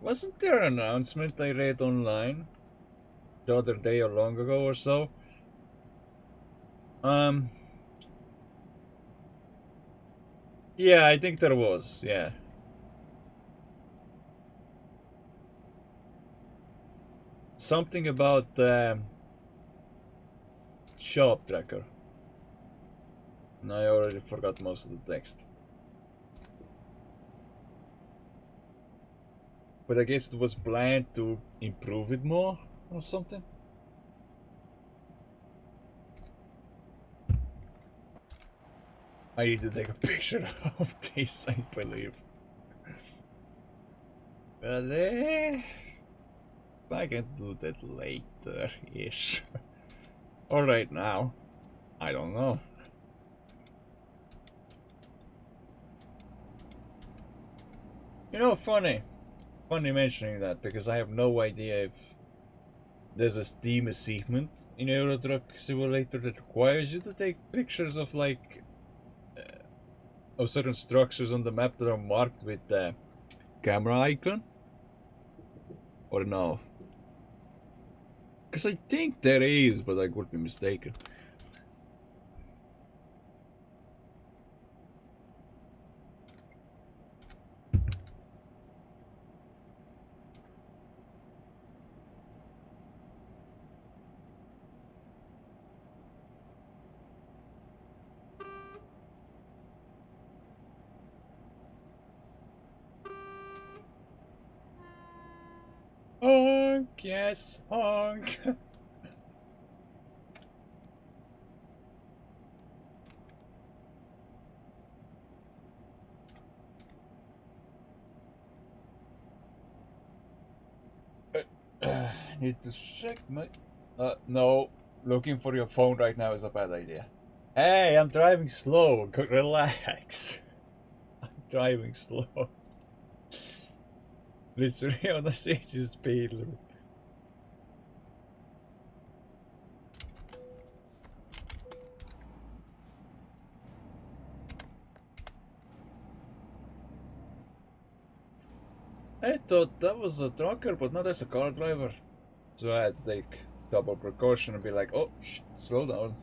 Wasn't there an announcement I read online the other day or long ago or so? Yeah, I think there was, yeah. Something about shop tracker. I already forgot most of the text. But I guess it was planned to improve it more or something. I need to take a picture of this, I believe. But I can do that later-ish. Or right now. I don't know. You know, funny mentioning that, because I have no idea if there's a Steam achievement in Euro Truck Simulator that requires you to take pictures of of certain structures on the map that are marked with the camera icon, or no? Because I think there is, but I could be mistaken. Honk, yes, honk. Need to check my... no. Looking for your phone right now is a bad idea. Hey, I'm driving slow. Relax. I'm driving slow. Literally on the city's speed limit. I thought that was a trucker, but not as a car driver. So I had to take double precaution and be like, oh, slow down.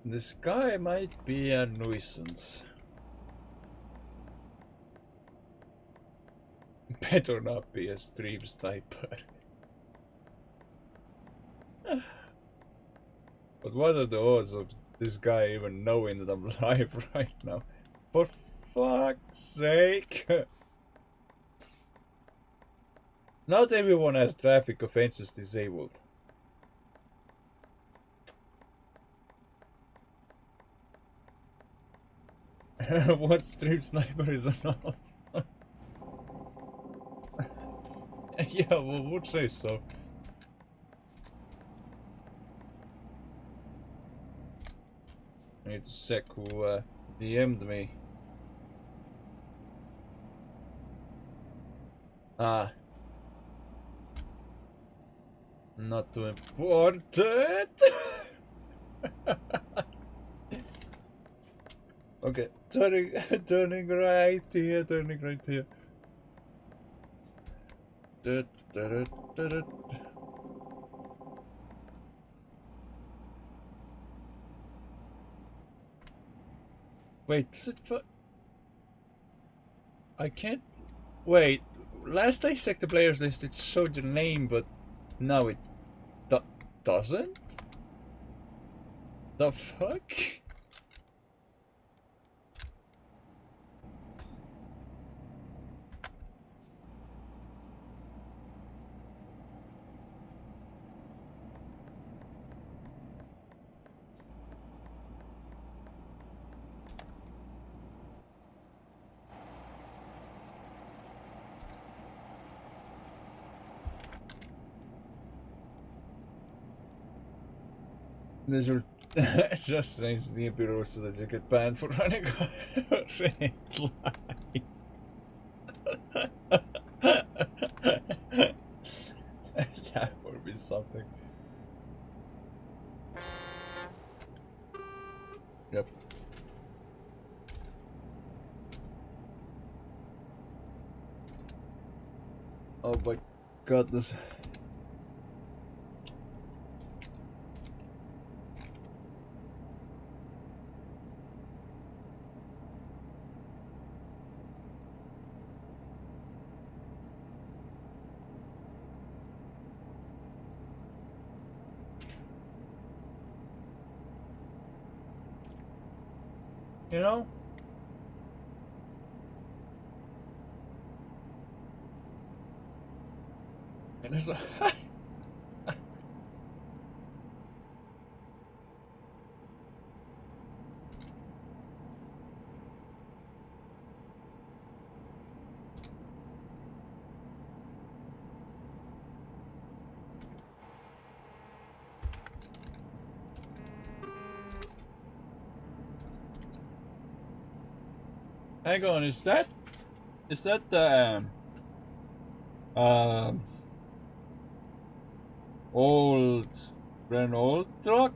This guy might be a nuisance. Better not be a stream sniper. But what are the odds of this guy even knowing that I'm live right now? For fuck's sake! Not everyone has traffic offenses disabled. What stream sniper is enough? Yeah, well, would say so. I need to check who DM'd me. Ah. Not too important. Okay, turning right here, turning right here. Wait, does it? I can't. Wait, last I checked the players list, it showed your name, but now it doesn't? The fuck? These are just change the MP rules so that you get banned for running a red light. That would be something. Yep. Oh my goodness. You know? And it's like hang on, is that the um old Renault truck?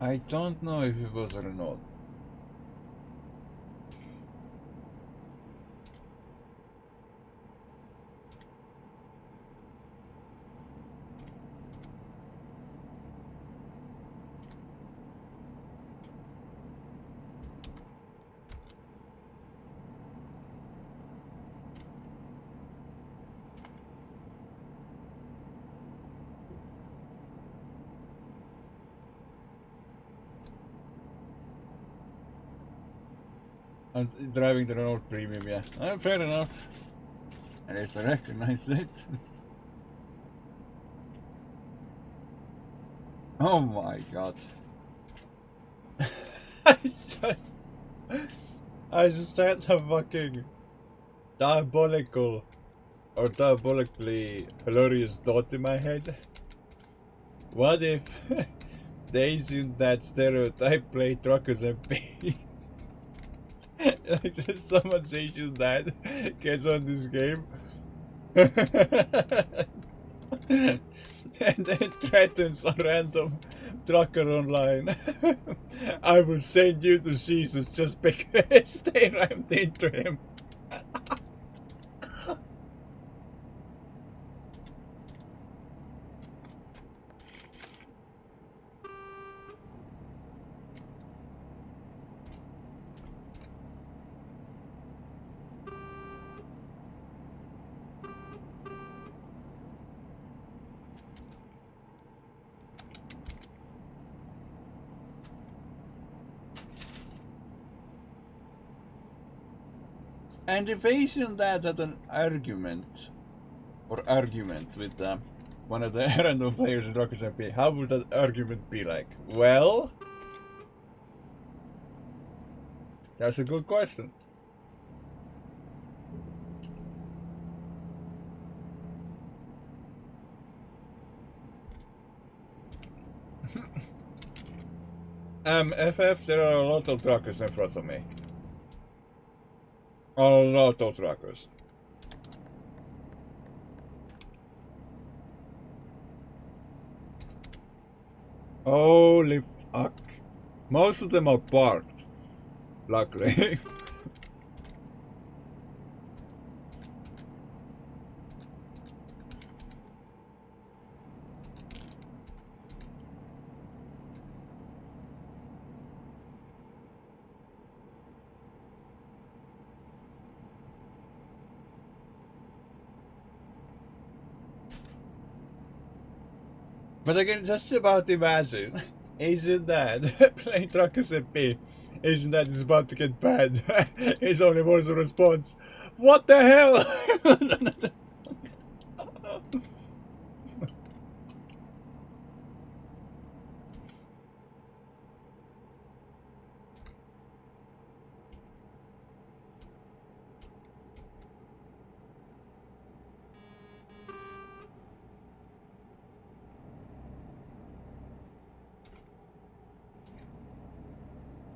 I don't know if it was or not. I'm driving the Renault Premium, yeah. Fair enough. At least I recognize it. Oh my god. I just had a fucking diabolically hilarious thought in my head. What if they assumed that stereotype play truckers MP? Like just someone's Asian that gets on this game and then threatens a random trucker online. I will send you to Jesus just because they rammed into him. And if Asian dad had an argument with one of the random players in Rockers MP, how would that argument be like? Well, that's a good question. FF, there are a lot of truckers in front of me. A lot of truckers. Holy fuck. Most of them are parked. Luckily. But again, just about imagine. Isn't that playing Truckers MP? Isn't that is about to get bad? His only voice of response. What the hell?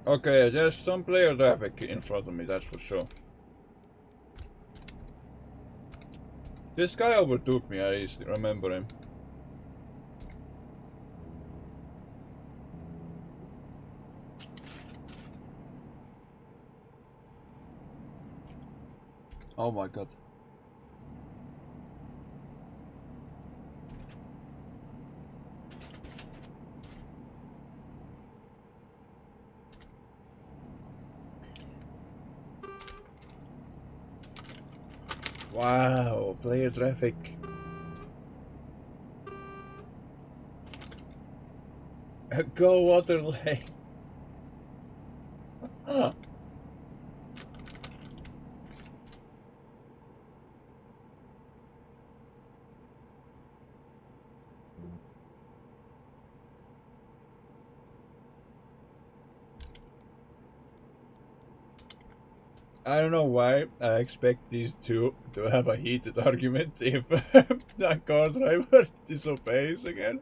Okay, there's some player traffic in front of me, that's for sure. This guy overtook me, I remember him. Oh my god. Wow, player traffic. Go water lane. I don't know why I expect these two to have a heated argument if that car driver disobeys again.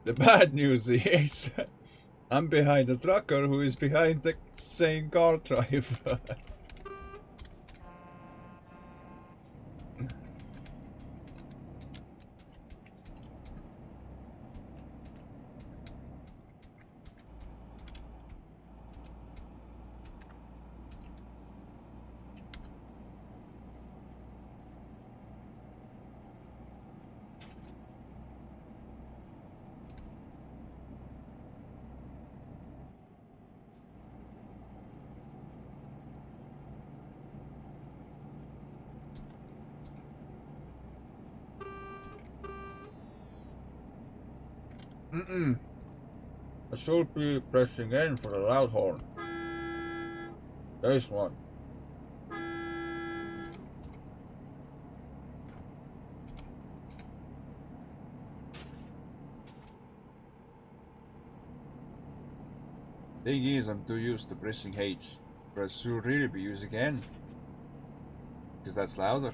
The bad news is I'm behind a trucker who is behind the same car driver. I should be pressing N for the loud horn. There's one. Thing is, I'm too used to pressing H, but I should really be using N, because that's louder.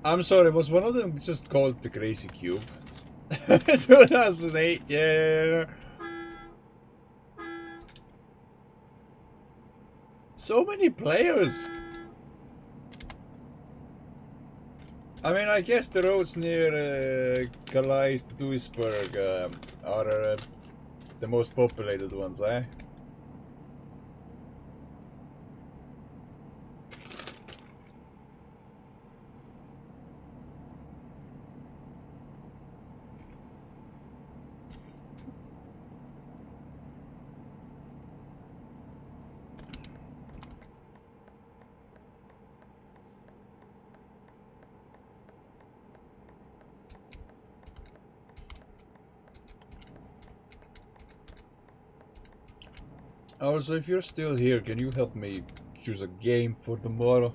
I'm sorry, was one of them just called the Crazy Cube? 2008, yeah. So many players. I mean, I guess the roads near Calais to Duisburg are the most populated ones, eh? Also, if you're still here, can you help me choose a game for tomorrow?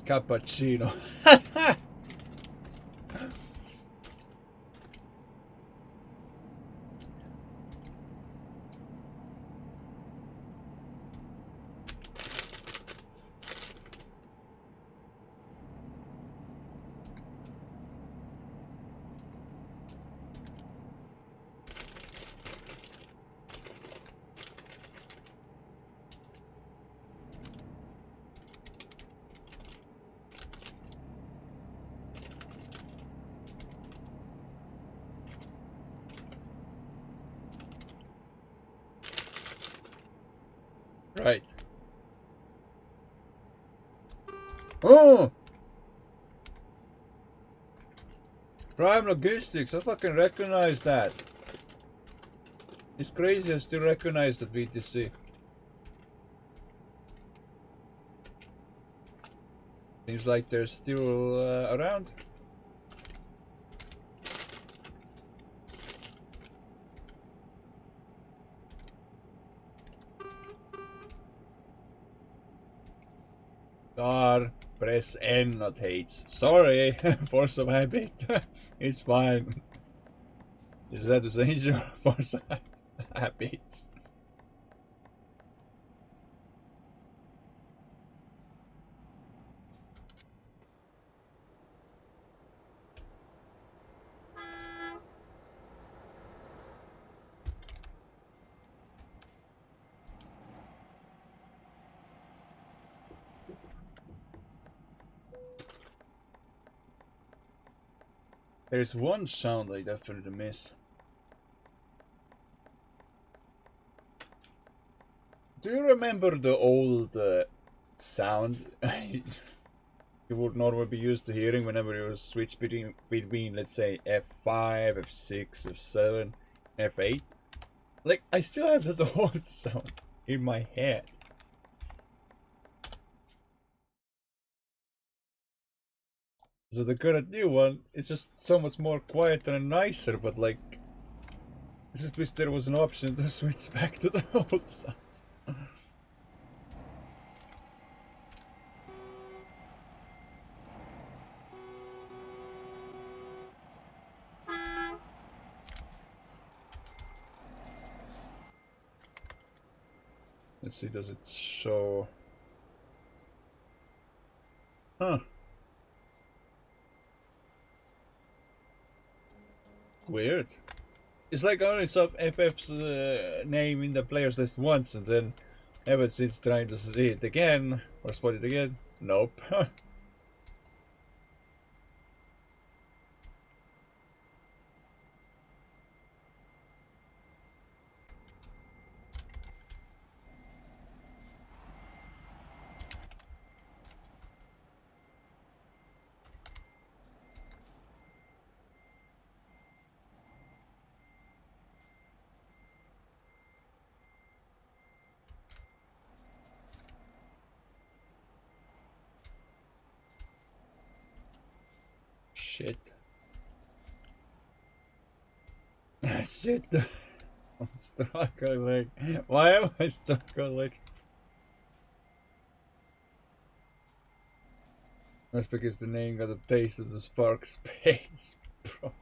Cappuccino. Right. Oh! Prime Logistics, I fucking recognize that. It's crazy I still recognize that VTC. Seems like they're still around. Star, press N, not H. Sorry, force of habit. It's fine. Is that to change your force of habits? There's one sound I definitely miss. Do you remember the old sound you would normally be used to hearing whenever you switch between let's say F5, F6, F7, F8? Like, I still have that old sound in my head. So the current new one is just so much more quieter and nicer, but like, I just wish there was an option to switch back to the old sounds. Let's see, does it show? Huh. Weird. It's like I only saw FF's name in the players list once, and then ever since trying to see it again, or spot it again, nope. Shit. Shit. I'm struggling. Why am I struggling? That's because the name got a taste of the Spark Space program.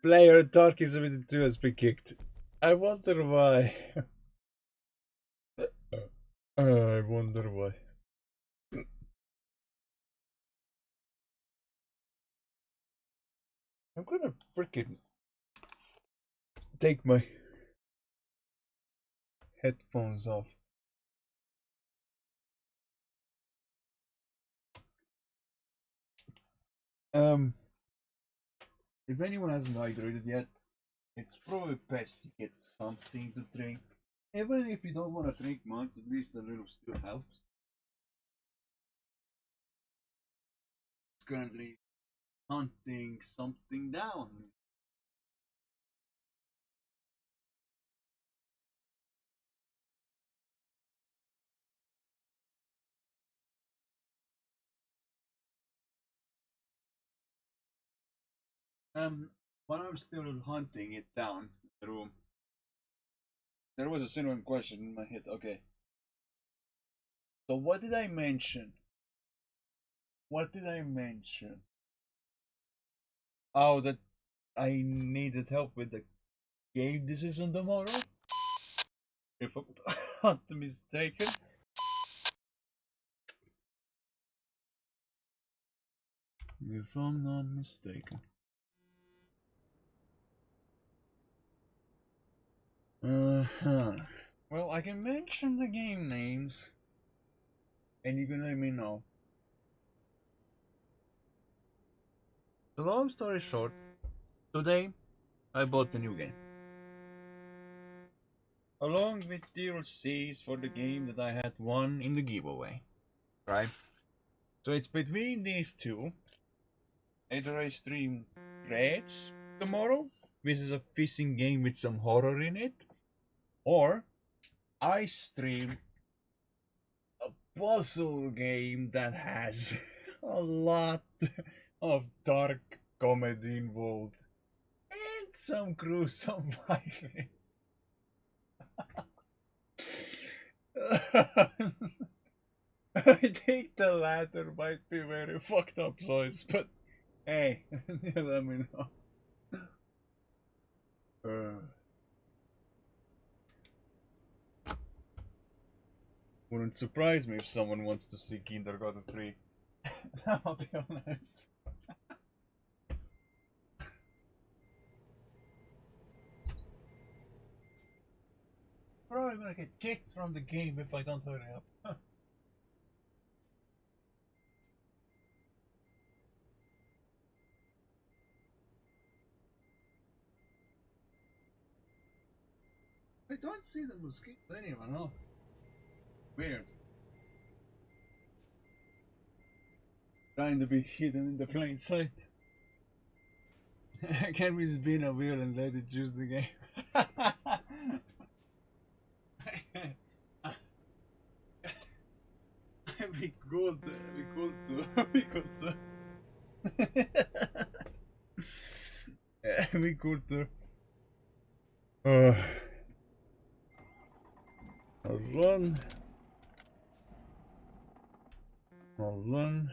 Player Darky72 has been kicked. I wonder why. I wonder why. I'm gonna freaking take my headphones off. If anyone hasn't hydrated yet, it's probably best to get something to drink. Even if you don't want to drink much, at least a little still helps. It's currently hunting something down. While I'm still hunting it down in the room, there was a genuine question in my head. Okay, so what did I mention? What did I mention? Oh, that I needed help with the game decision tomorrow? If I'm not mistaken. If I'm not mistaken. Uh-huh. Well, I can mention the game names, and you can let me know. The long story short, today I bought the new game. Along with DLCs for the game that I had won in the giveaway. Right? So it's between these two. Either I stream Threads tomorrow, which is a fishing game with some horror in it, or I stream a puzzle game that has a lot of dark comedy involved and some gruesome violence. I think the latter might be very fucked up choice, but hey, you let me know. Wouldn't surprise me if someone wants to see Kindergarten 3. I'll be honest. Probably gonna get kicked from the game if I don't hurry up. I don't see the mosquitoes anywhere, no. Weird. Trying to be hidden in the plain sight. Can we spin a wheel and let it choose the game? we could. We could. I'll run. I'll run.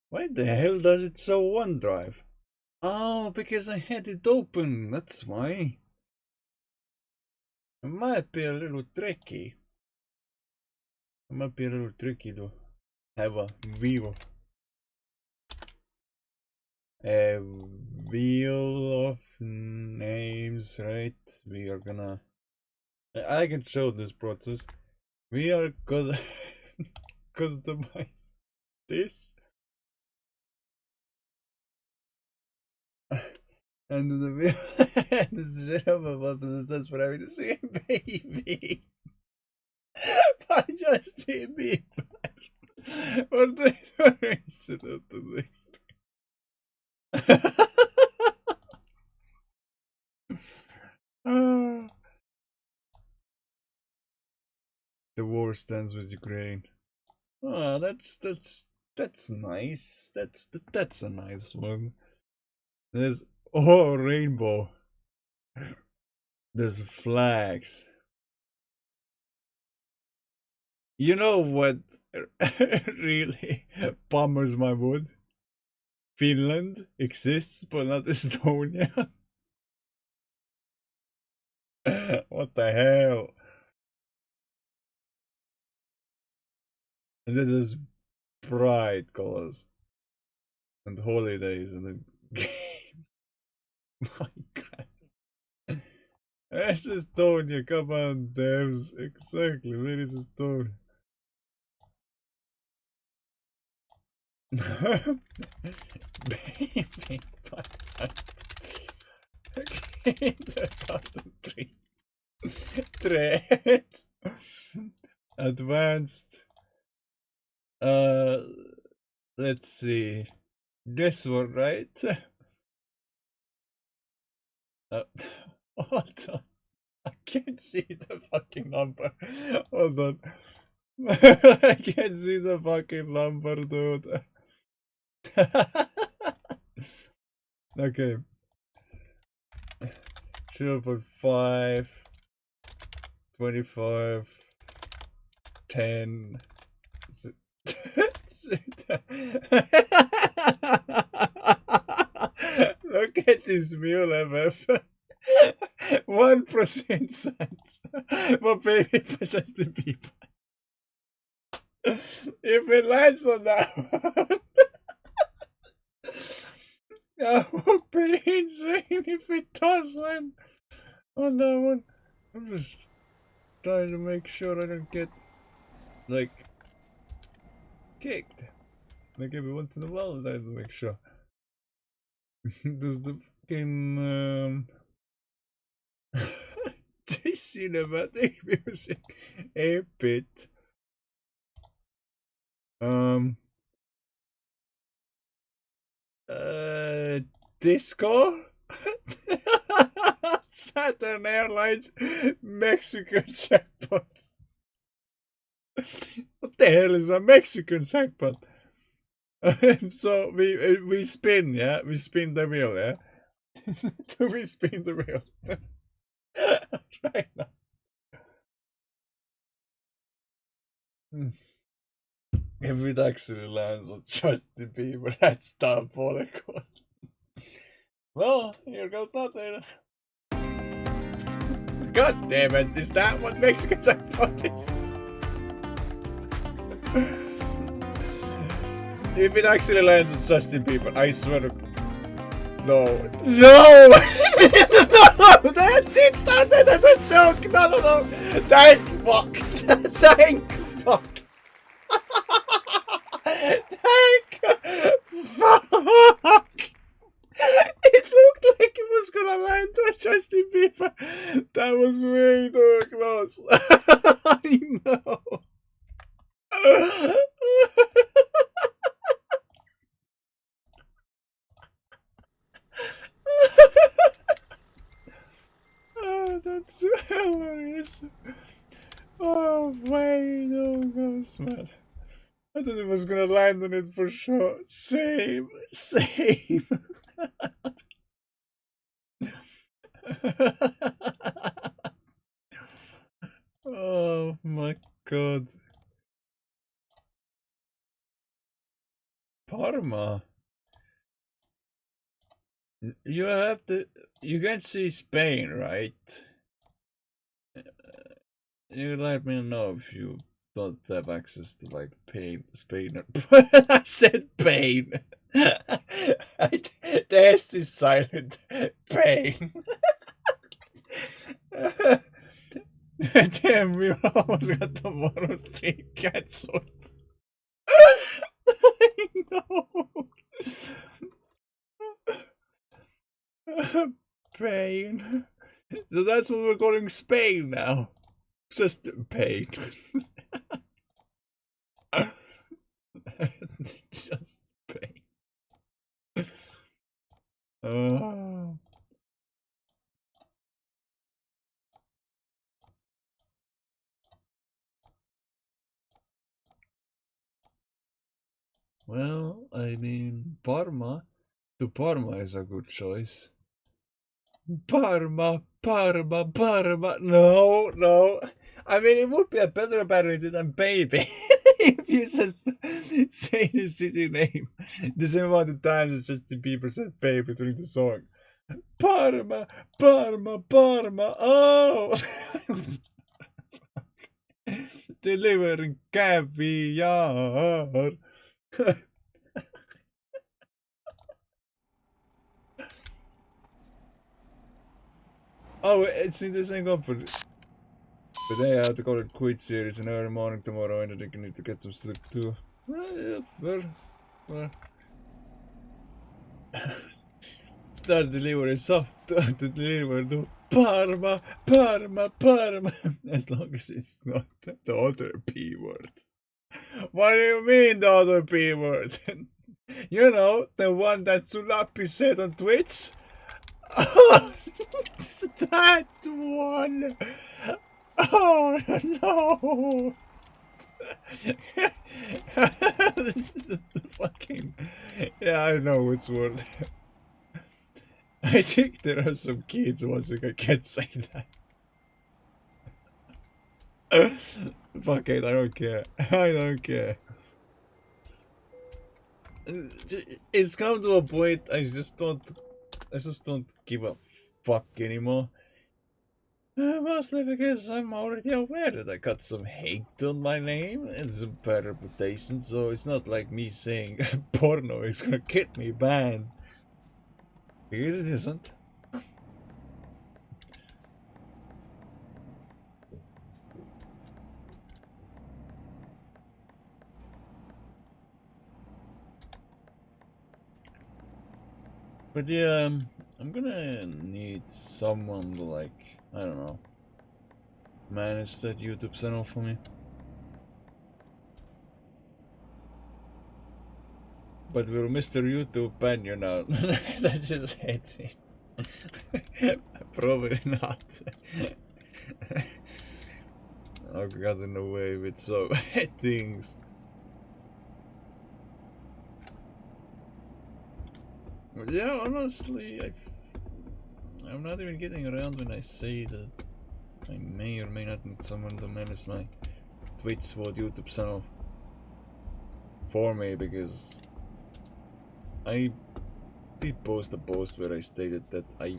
Why the hell does it show OneDrive? Oh, because I had it open, that's why. It might be a little tricky. It might be a little tricky to have a view. A wheel of names, right? We are gonna... I can show this process. We are gonna customize this. And the wheel... this is what was for having to say baby. I just hit me. What the shit of the next? The war stands with Ukraine. Oh, that's nice. That's a nice one. There's rainbow. There's flags. You know what really bombers my mood? Finland exists, but not Estonia. What the hell? And then there's bright colors and holidays and then games. Minecraft. That's Estonia, come on, devs. Exactly, where is Estonia? Baby Kindergarten 3. Thread. Advanced. Let's see. This one, right? Hold on. I can't see the fucking number. Hold on. I can't see the fucking number, dude. Okay. 0.5, 25, 10. Look at this mule MF. 1% chance. But baby pushes the people. If it lands on that one, that would be insane if it does land on that one. I'm just trying to make sure I don't get, like, kicked. Like every once in a while, I have to make sure. Does the fucking this cinematic music a bit Disco? Saturn Airlines Mexican jackpot. What the hell is a Mexican jackpot? So we spin, yeah? We spin the wheel, yeah? Do we spin the wheel? Right now. If it actually lands on Justin Bieber, that's diabolical. Well, here goes nothing. God damn it, is that what Mexican jackpot is? If it actually lands on Justin Bieber, I swear to... No. No! No! It started as a joke! No! Thank fuck! Thank fuck! Thank fuck! It looked like it was gonna land on Justin Bieber. That was way too close. I know. Oh, that's hilarious. Oh, way too close, man. I thought it was gonna land on it for sure. Same. Oh my god. Parma. You have to. You can see Spain, right? You let me know if you don't have access to like Spain. I said pain. The S is silent. Pain. Damn, we almost got tomorrow's stream cancelled. I know. Pain. So that's what we're calling Spain now. Just pain. Just pain. Oh. Well, I mean, Parma. To Parma is a good choice. Parma. No. I mean, it would be a better ability than baby if you just say the city name the same amount of times as Justin Bieber said baby during the song. Parma. Oh! Delivering caviar. Oh, it's in the same company. Today I have to call it quit series in early morning tomorrow, and I think I need to get some sleep too. Yeah, fair. Start delivery soft to deliver to Parma. As long as it's not the other P word. What do you mean the other P word? You know, the one that Sulapi said on Twitch? That one! Oh no! Fucking... Yeah, I know which word. I think there are some kids watching, I can't say that. Fuck it, I don't care. I don't care. It's come to a point I just don't give a fuck anymore. Mostly because I'm already aware that I got some hate on my name and some bad reputation, so it's not like me saying porno is gonna get me banned. Because it isn't. But yeah, I'm gonna need someone to, like, I don't know, manage that YouTube channel for me. But will Mr. YouTube ban you now? That just hates it. Probably not. I've gotten away with so many things. But yeah, honestly, I'm not even getting around when I say that I may or may not need someone to manage my Twitch Sword YouTube channel for me, because I did post a post where I stated that I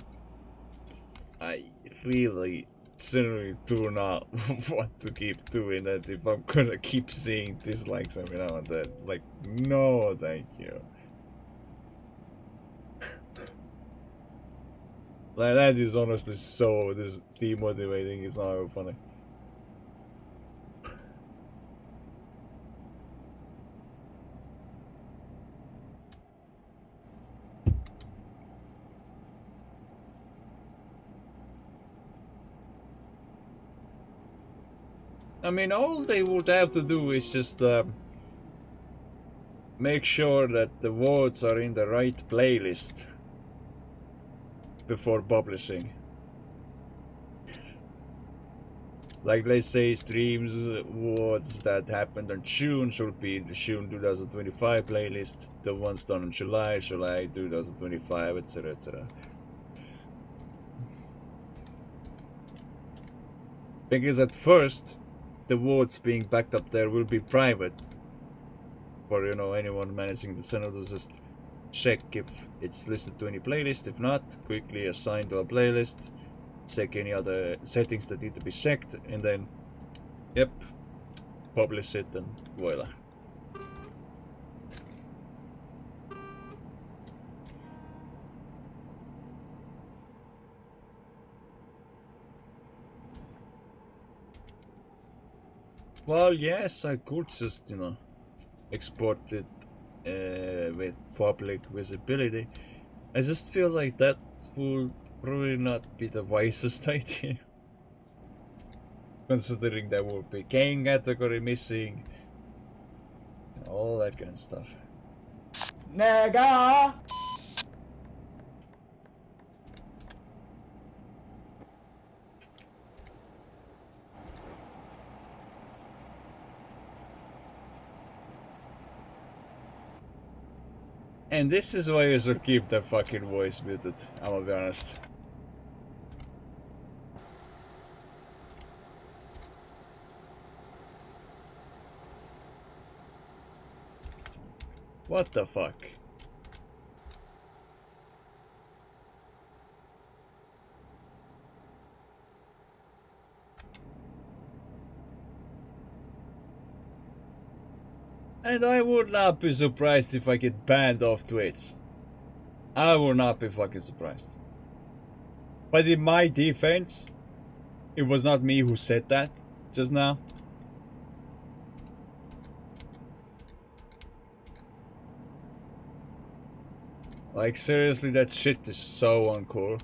really generally do not want to keep doing that if I'm gonna keep seeing dislikes every now and then. Like, no, thank you. Like, that is honestly so demotivating. It's not even funny. I mean, all they would have to do is just make sure that the votes are in the right playlist before publishing. Like, let's say streams awards that happened on June should be in the June 2025 playlist. The ones done in July 2025, etc, etc. Because at first, the votes being backed up there will be private. For, you know, anyone managing the channel to just check if it's listed to any playlist. If not, quickly assign to a playlist. Check any other settings that need to be checked, and then, yep, publish it, and voila. Well, yes, I could just, you know, export it with public visibility. I just feel like that would probably not be the wisest idea. Considering there will be game category missing, all that kind of stuff. Nigga! And this is why you should keep that fucking voice muted, I'm gonna be honest. What the fuck? And I would not be surprised if I get banned off Twitch. I would not be fucking surprised. But in my defense, it was not me who said that just now. Like, seriously, that shit is so uncool.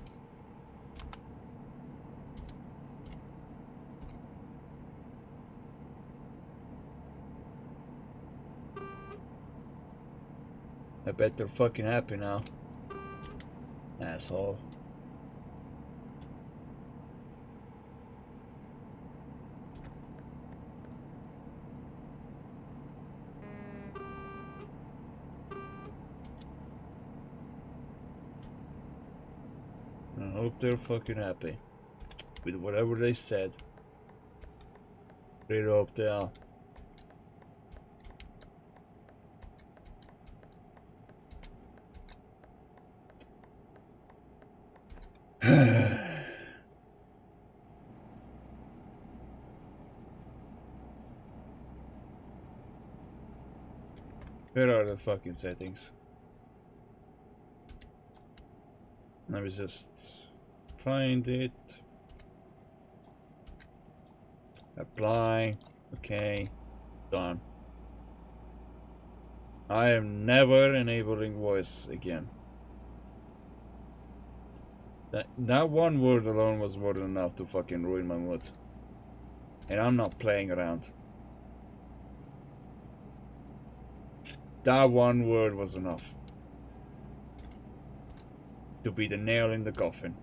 I bet they're fucking happy now. Asshole. I hope they're fucking happy with whatever they said. Really hope they are. Where are the fucking settings? Let me just find it. Apply. Okay. Done. I am never enabling voice again. That one word alone was more than enough to fucking ruin my mood. And I'm not playing around. That one word was enough to be the nail in the coffin.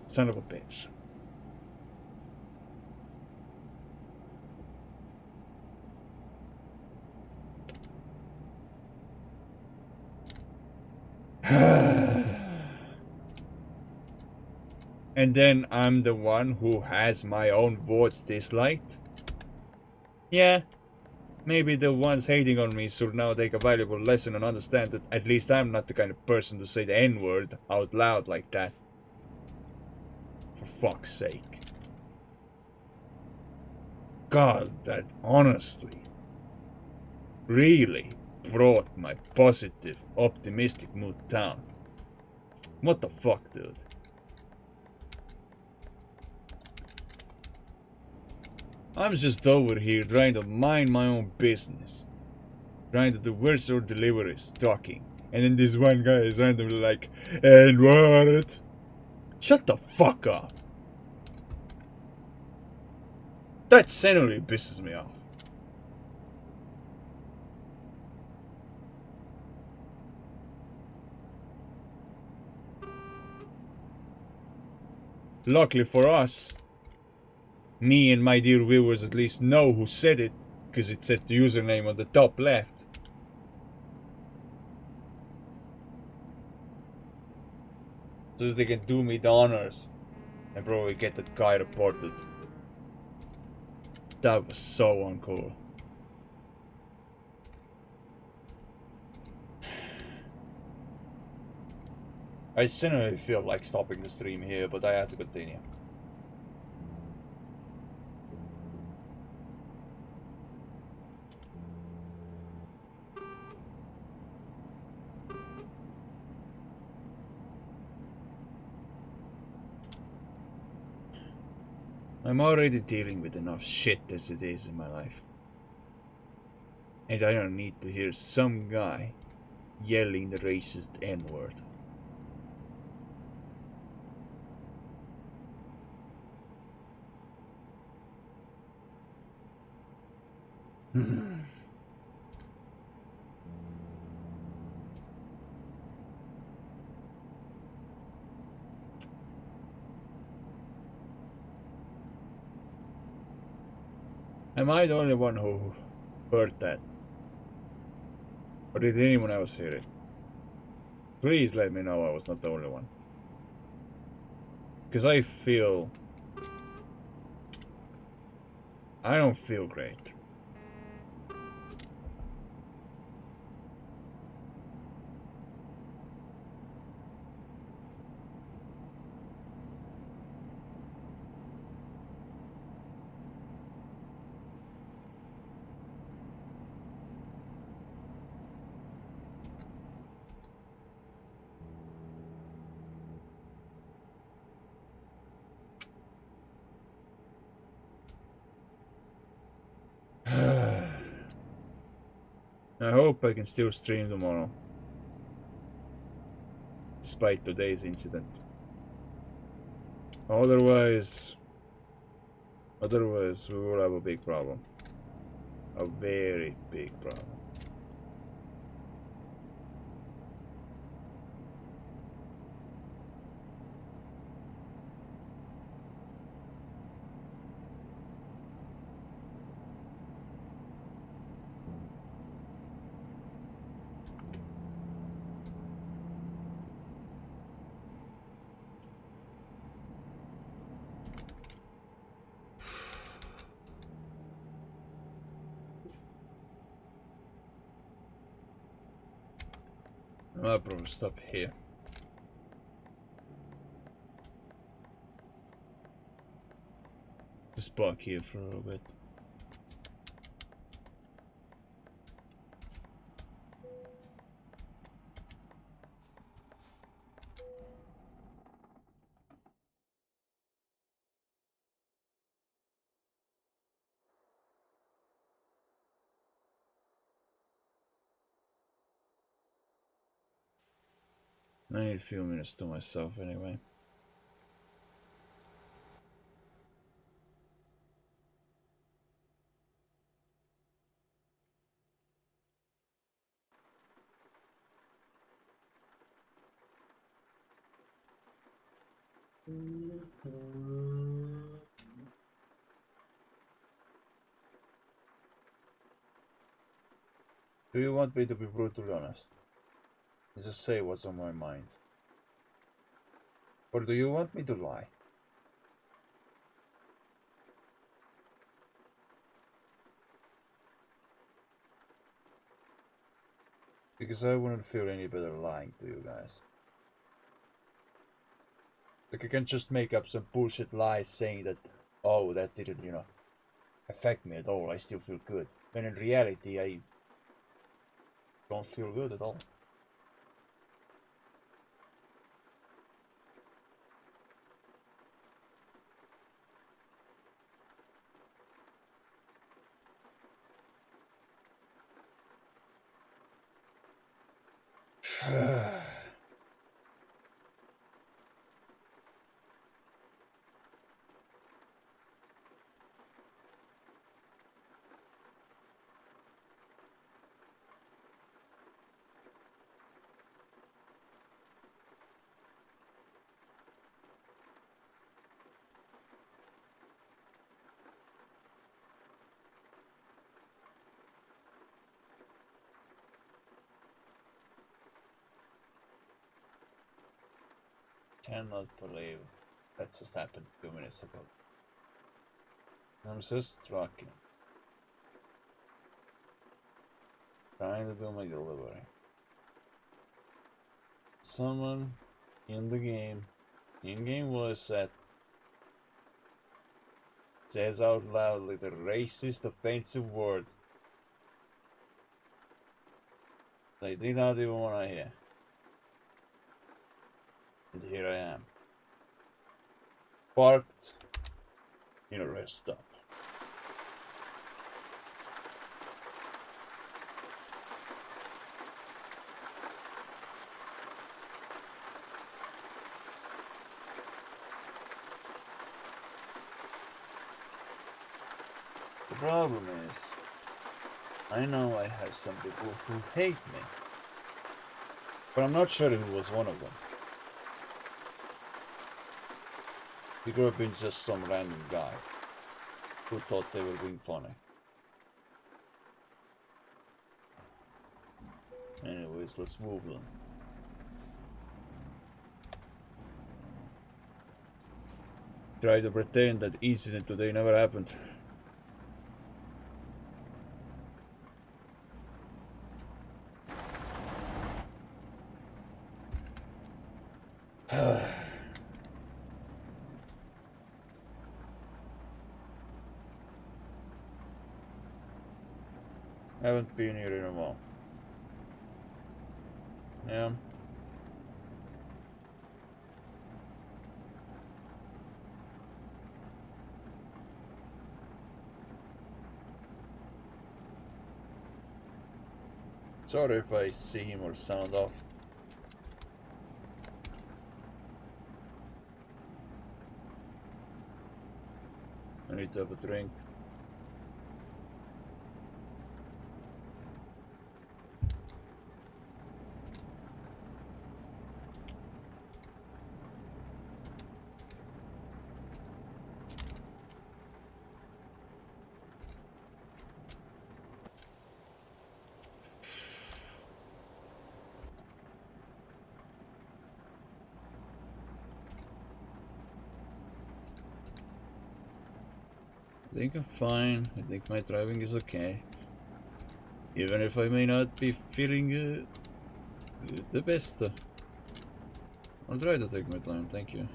Son of a bitch. And then I'm the one who has my own words disliked? Yeah, maybe the ones hating on me should now take a valuable lesson and understand that at least I'm not the kind of person to say the N-word out loud like that. For fuck's sake. God, that honestly really brought my positive, optimistic mood down. What the fuck, dude? I'm just over here trying to mind my own business. Trying to do words or deliveries, talking. And then this one guy is randomly like, and what? Shut the fuck up. That genuinely pisses me off. Luckily for us, me and my dear viewers at least know who said it, because it said the username on the top left. So they can do me the honors and probably get that guy reported. That was so uncool. I genuinely feel like stopping the stream here, but I have to continue. I'm already dealing with enough shit as it is in my life. And I don't need to hear some guy yelling the racist N-word. Am I the only one who heard that? Or did anyone else hear it? Please let me know I was not the only one. Because I don't feel great. I hope I can still stream tomorrow. Despite today's incident. Otherwise we will have a big problem. A very big problem. I'll probably stop here. Just park here for a little bit. I need a few minutes to myself anyway. Do you want me to be brutally honest? Just say what's on my mind. Or do you want me to lie? Because I wouldn't feel any better lying to you guys. Like I can just make up some bullshit lies saying that, oh, that didn't, affect me at all. I still feel good. When in reality, I don't feel good at all. Cannot believe that just happened 2 minutes ago. I'm just trucking. Trying to do my delivery. Someone in the game, in-game voice set, says out loudly the racist, offensive word they did not even want to hear. And here I am. Parked in a rest stop. The problem is, I know I have some people who hate me, but I'm not sure who was one of them. He could have been just some random guy who thought they were being funny. Anyways, let's move on. Try to pretend that incident today never happened. Haven't been here in a while. Yeah. Sorry if I see him or sound off. I need to have a drink. I think I'm fine. I think my driving is okay. Even if I may not be feeling the best. I'll try to take my time, thank you.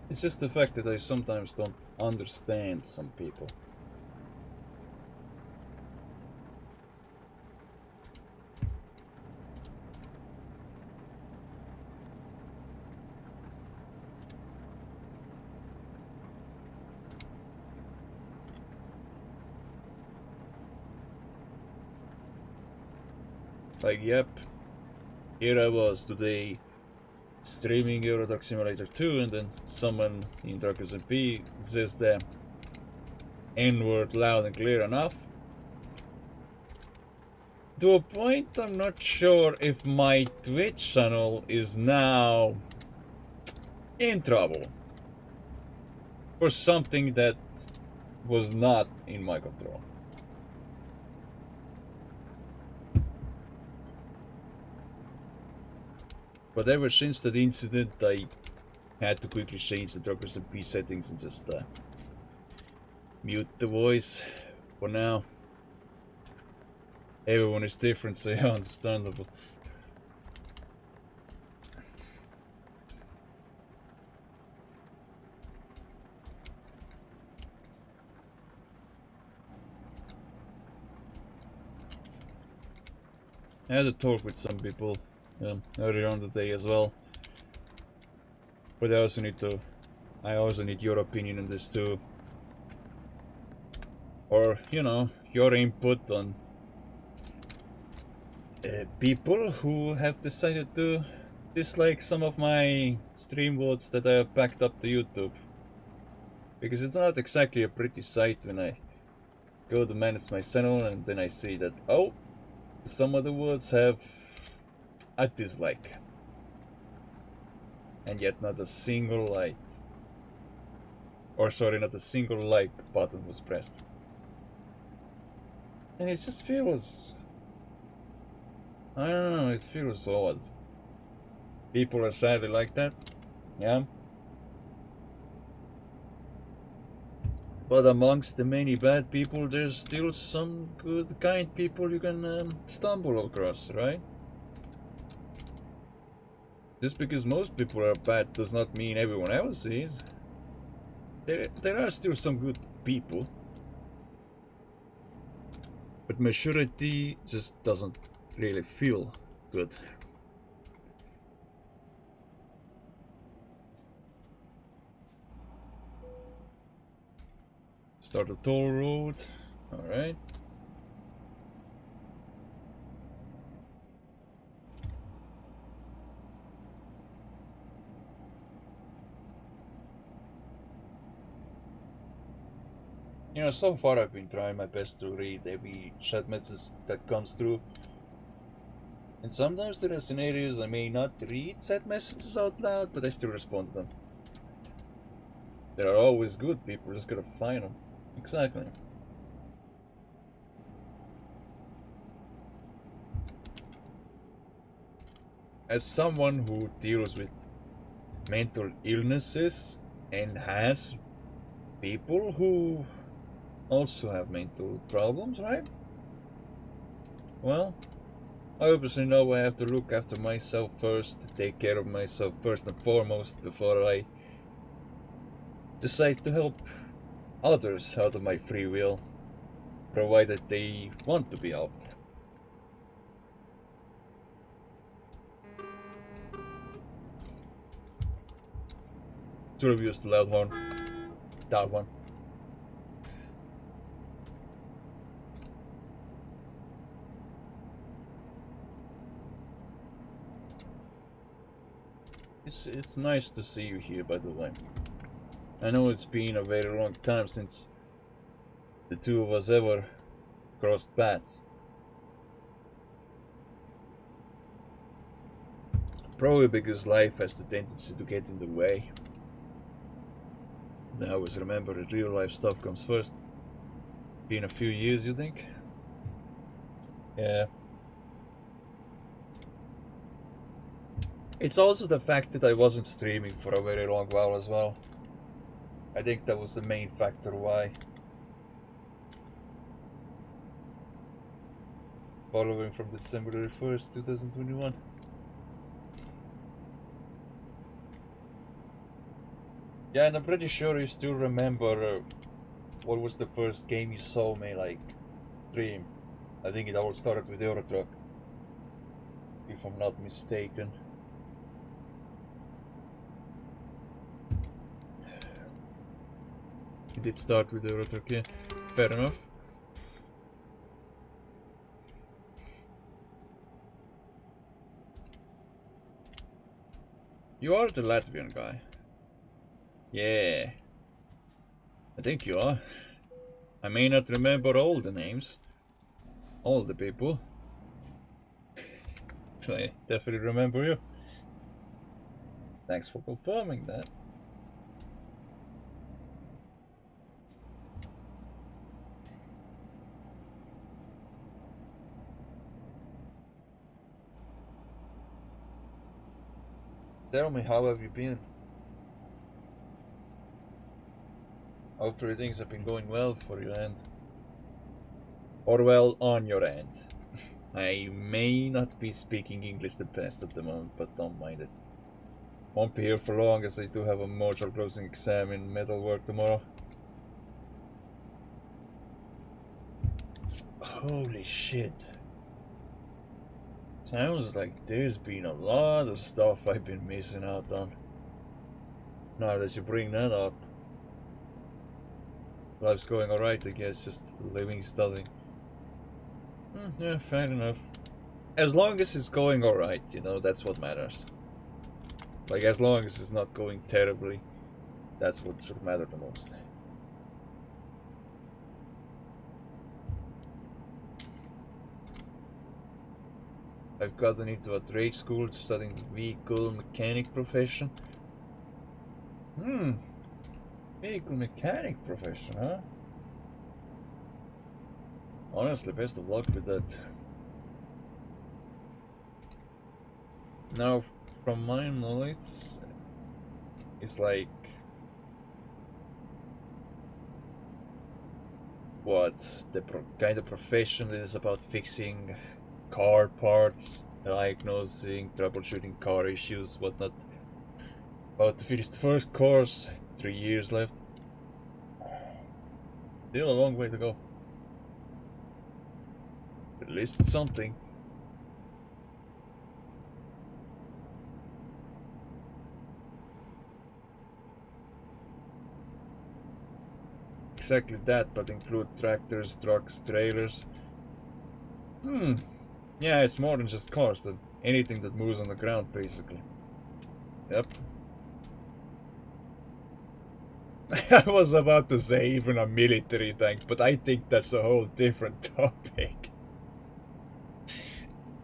It's just the fact that I sometimes don't understand some people. Like, yep, here I was today streaming Euro Truck Simulator 2, and then someone in Truckers MP says the N-word loud and clear enough to a point I'm not sure if my Twitch channel is now in trouble for something that was not in my control. But ever since that incident, I had to quickly change the Druckers and P settings and just mute the voice for now. Everyone is different, so yeah, understandable. I had a talk with some people earlier on the day as well. But I also need your opinion on this too. Or, you know, your input on people who have decided to dislike some of my stream votes that I have backed up to YouTube. Because it's not exactly a pretty sight when I go to manage my channel and then I see that, oh, some of the votes have a dislike. And yet not a single like. Or sorry, not a single like button was pressed. And it just feels... I don't know, it feels odd. People are sadly like that, yeah. But amongst the many bad people, there's still some good, kind people you can stumble across, right? Just because most people are bad does not mean everyone else is. There are still some good people. But majority just doesn't really feel good. Start a toll road. Alright. You know, so far I've been trying my best to read every chat message that comes through. And sometimes there are scenarios I may not read chat messages out loud, but I still respond to them. There are always good people, just gotta find them. Exactly. As someone who deals with mental illnesses and has people who also have mental problems, right? Well, I obviously know I have to look after myself first, take care of myself first and foremost before I decide to help others out of my free will, provided they want to be helped. Should have used the loud horn. That one. It's nice to see you here, by the way. I know it's been a very long time since the two of us ever crossed paths. Probably because life has the tendency to get in the way. I always remember that real life stuff comes first. Been a few years, you think? Yeah. It's also the fact that I wasn't streaming for a very long while as well. I think that was the main factor why. Following from December 1st, 2021. Yeah, and I'm pretty sure you still remember what was the first game you saw me like stream. I think it all started with Euro Truck, if I'm not mistaken. It did start with Euro Truck, yeah. Fair enough. You are the Latvian guy. Yeah. I think you are. I may not remember all the names. All the people. I definitely remember you. Thanks for confirming that. Tell me, how have you been? Hopefully things have been going well for your end. Or well, on your end. I may not be speaking English the best at the moment, but don't mind it. Won't be here for long as I do have a module closing exam in metalwork tomorrow. Holy shit. Sounds like there's been a lot of stuff I've been missing out on. Now that you bring that up. Life's going alright, I guess, just living, studying. Yeah, fair enough. As long as it's going alright, you know, that's what matters. Like, as long as it's not going terribly, that's what should matter the most. I've gotten into a trade school studying the vehicle mechanic profession. Vehicle mechanic profession, huh? Honestly, best of luck with that. Now, from my knowledge, it's like... what? The kind of profession that is about fixing car parts, diagnosing, troubleshooting car issues, whatnot. About to finish the first course, 3 years left. Still a long way to go. But at least it's something. Exactly that, but include tractors, trucks, trailers. Yeah, it's more than just cars, than anything that moves on the ground, basically. Yep. I was about to say even a military tank, but I think that's a whole different topic.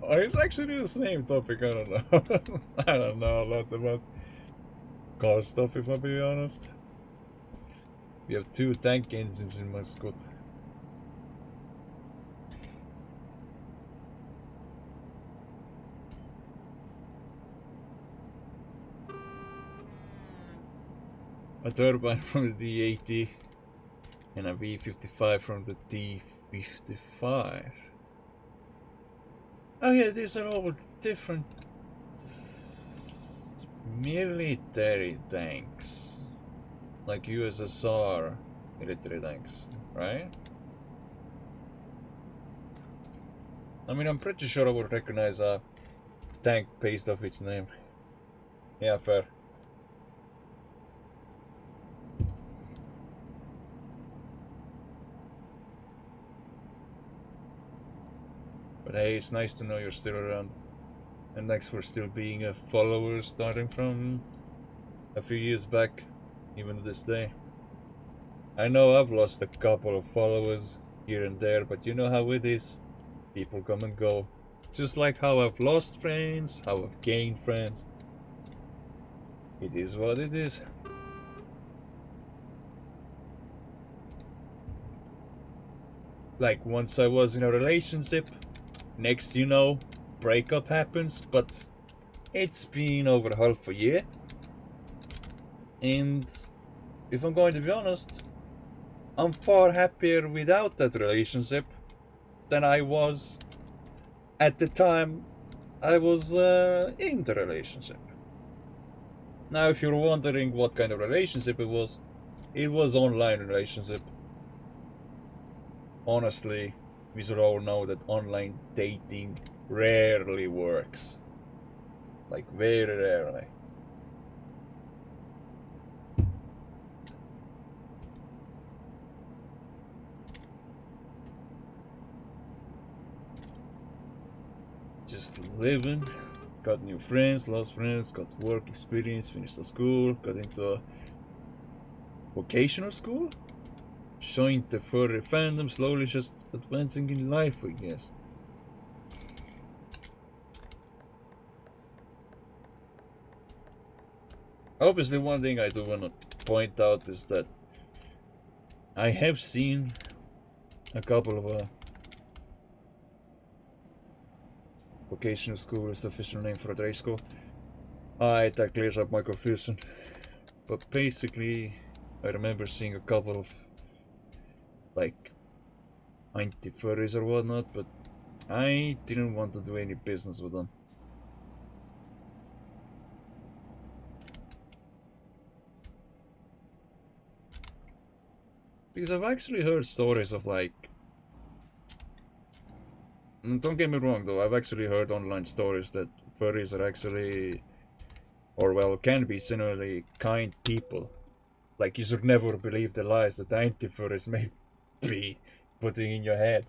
Or it's actually the same topic, I don't know. I don't know a lot about car stuff, if I'm being honest. We have 2 tank engines in my school. A turbine from the D80 and a V55 from the D55. Oh yeah, these are all different military tanks. Like USSR military tanks, right? I mean, I'm pretty sure I would recognize a tank based off its name. Yeah, fair. But hey, it's nice to know you're still around. And thanks for still being a follower starting from a few years back, even to this day. I know I've lost a couple of followers here and there, but you know how it is. People come and go. Just like how I've lost friends, how I've gained friends. It is what it is. Like, once I was in a relationship, next you know, breakup happens, but it's been over half a year. And if I'm going to be honest, I'm far happier without that relationship than I was at the time I was in the relationship. Now, if you're wondering what kind of relationship it was online relationship. Honestly, we should all know that online dating rarely works. Like, very rarely. Just living, got new friends, lost friends, got work experience, finished the school, got into a vocational school, joined the furry fandom, slowly just advancing in life, I guess. Obviously, one thing I do want to point out is that I have seen a couple of vocational school is the official name for a trade school. That clears up my confusion. But basically, I remember seeing a couple of like anti-furries or whatnot, but I didn't want to do any business with them. Because I've actually heard stories of like... Don't get me wrong though, I've actually heard online stories that furries are actually, or well, can be generally kind people. Like, you should never believe the lies that anti-furries may be putting in your head.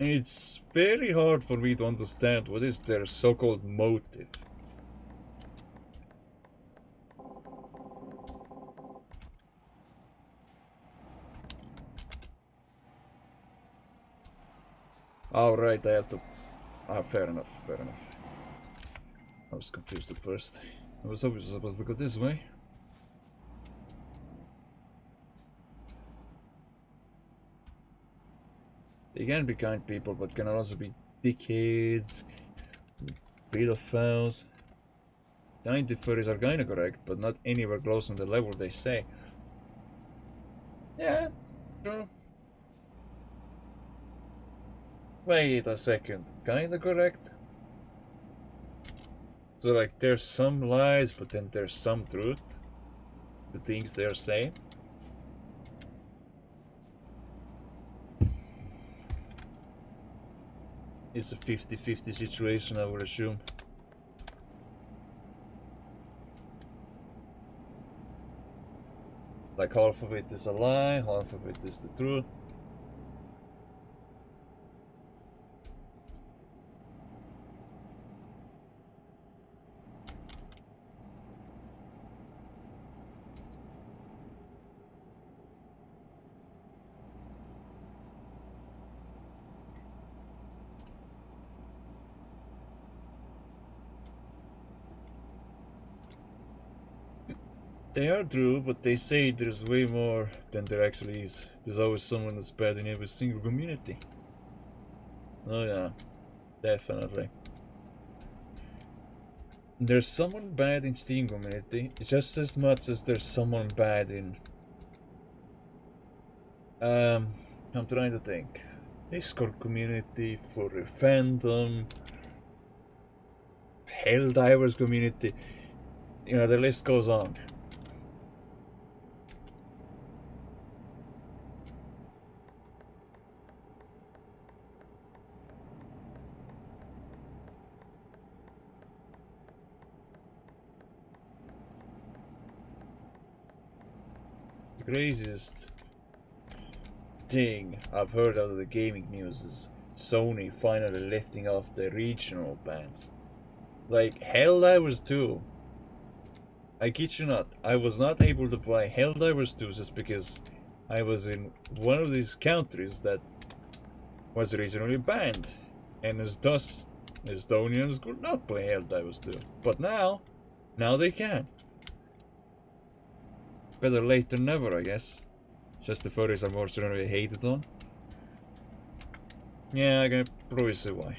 It's very hard for me to understand what is their so-called motive. Oh, right, I have to... Ah, fair enough, fair enough. I was confused at first. I was obviously supposed to go this way. They can be kind people, but can also be dickheads, pedophiles. The anti-furries are kinda correct, but not anywhere close on the level they say. Yeah, true. Wait a second, kinda correct? So like, there's some lies, but then there's some truth? The things they're saying? It's a 50-50 situation, I would assume. Like, half of it is a lie, half of it is the truth. They are true, but they say there's way more than there actually is. There's always someone that's bad in every single community. Oh yeah, definitely. There's someone bad in Steam community, just as much as there's someone bad in... I'm trying to think. Discord community, furry fandom, Helldivers community. You know, the list goes on. The craziest thing I've heard out of the gaming news is Sony finally lifting off the regional bans. Like, Helldivers 2. I kid you not, I was not able to buy Helldivers 2 just because I was in one of these countries that was regionally banned. And as thus, Estonians could not play Helldivers 2. But now they can. Better late than never, I guess. Just the furries are more generally hated on. Yeah, I can probably see why.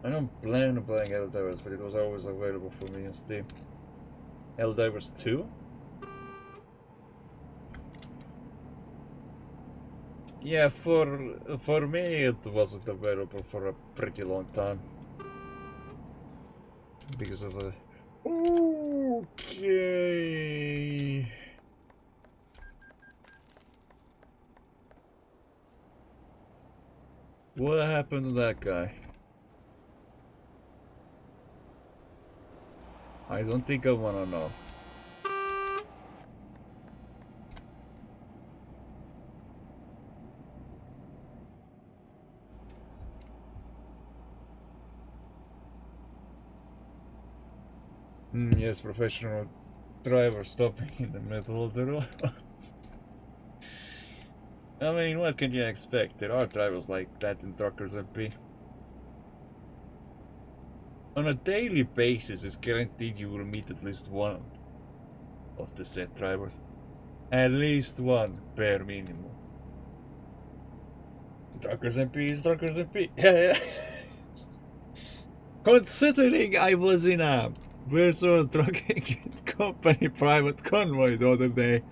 I don't plan on playing Helldivers, but it was always available for me on Steam. Helldivers 2? Yeah, for me it wasn't available for a pretty long time. because of a... Okay. What happened to that guy? I don't think I wanna know. Yes, professional driver stopping in the middle of the road. I mean, what can you expect? There are drivers like that in Truckers MP. On a daily basis, it's guaranteed you will meet at least one of the said drivers. At least one, bare minimum. Truckers MP is Truckers MP. Yeah. Considering I was in a virtual trucking company private convoy the other day,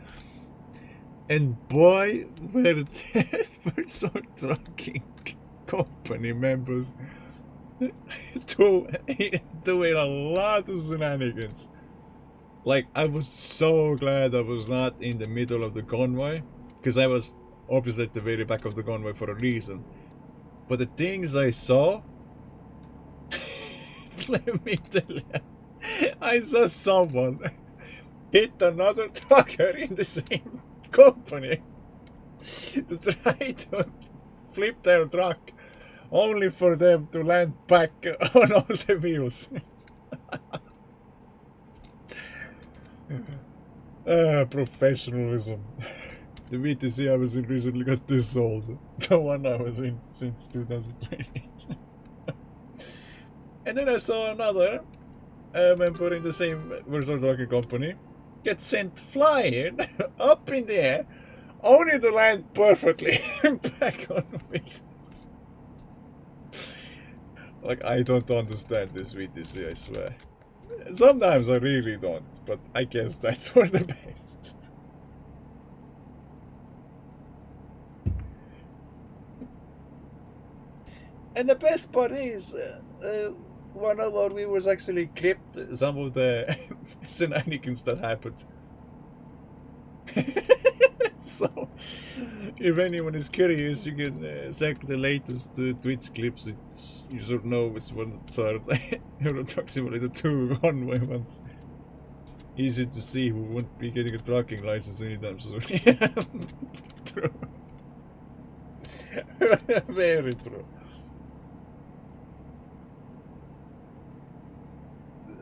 and boy, were the virtual trucking company members doing a lot of shenanigans. Like, I was so glad I was not in the middle of the convoy, because I was obviously at the very back of the convoy for a reason. But the things I saw, let me tell you, I saw someone hit another trucker in the same company to try to flip their truck, only for them to land back on all the wheels. Professionalism. The VTC I was in recently got dissolved. The one I was in since 2003. And then I saw another member in the same virtual trucking company get sent flying up in the air, only to land perfectly back on the wheels. Like, I don't understand this VTC, I swear. Sometimes I really don't, but I guess that's for the best. And the best part is, one of our viewers actually clipped some of the shenanigans that happened. So, if anyone is curious, you can check the latest Twitch clips. You should know which ones are Euro Truck Simulator 2 one-way ones. Easy to see who won't be getting a trucking license anytime soon. True. Very true.